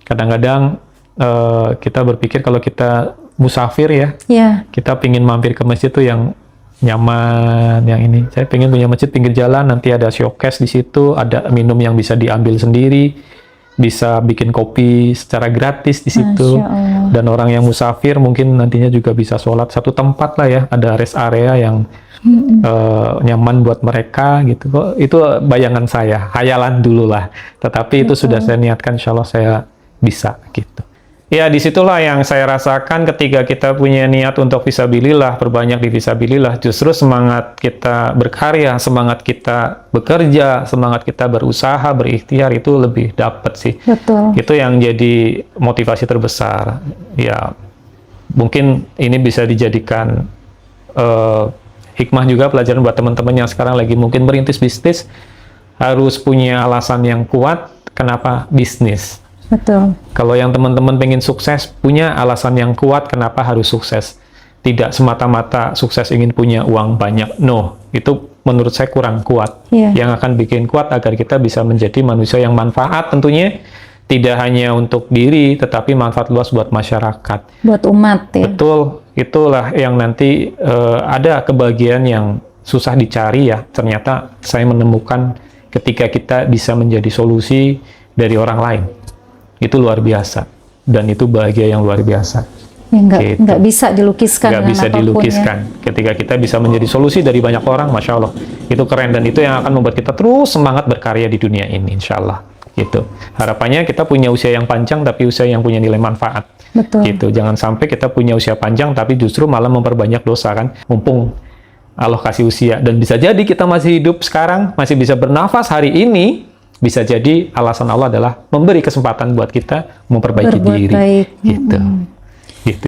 Kadang-kadang kita berpikir kalau kita musafir ya, kita pingin mampir ke masjid tuh yang nyaman, yang ini. Saya pengen punya masjid pinggir jalan, nanti ada showcase di situ, ada minum yang bisa diambil sendiri, bisa bikin kopi secara gratis di situ. Dan orang yang musafir mungkin nantinya juga bisa sholat satu tempat lah ya, ada rest area yang nyaman buat mereka gitu. Itu bayangan saya, hayalan dulu lah. Tetapi itu sudah saya niatkan, insya Allah saya bisa gitu. Ya, disitulah yang saya rasakan ketika kita punya niat untuk fisabilillah, perbanyak di fisabilillah, justru semangat kita berkarya, semangat kita bekerja, semangat kita berusaha, berikhtiar itu lebih dapat sih. Betul. Itu yang jadi motivasi terbesar. Ya, mungkin ini bisa dijadikan hikmah juga, pelajaran buat teman-teman yang sekarang lagi mungkin merintis bisnis, harus punya alasan yang kuat kenapa bisnis. Betul. Kalau yang teman-teman pengen sukses, punya alasan yang kuat kenapa harus sukses. Tidak semata-mata sukses ingin punya uang banyak. No, itu menurut saya kurang kuat. Yang akan bikin kuat agar kita bisa menjadi manusia yang manfaat tentunya. Tidak hanya untuk diri, tetapi manfaat luas buat masyarakat. Buat umat ya. Betul, itulah yang nanti ada kebahagiaan yang susah dicari ya. Ternyata saya menemukan ketika kita bisa menjadi solusi dari orang lain. Itu luar biasa, dan itu bahagia yang luar biasa. Ya, nggak bisa dilukiskan. Nggak bisa dilukiskan. Ya. Ketika kita bisa menjadi solusi dari banyak orang, Masya Allah, itu keren, dan itu yang akan membuat kita terus semangat berkarya di dunia ini, Insya Allah. Gitu. Harapannya kita punya usia yang panjang, tapi usia yang punya nilai manfaat. Betul. Gitu. Jangan sampai kita punya usia panjang, tapi justru malah memperbanyak dosa kan. Mumpung Allah kasih usia, dan bisa jadi kita masih hidup sekarang, masih bisa bernafas hari ini. Bisa jadi alasan Allah adalah memberi kesempatan buat kita memperbaiki diri. Baik. Gitu. Gitu.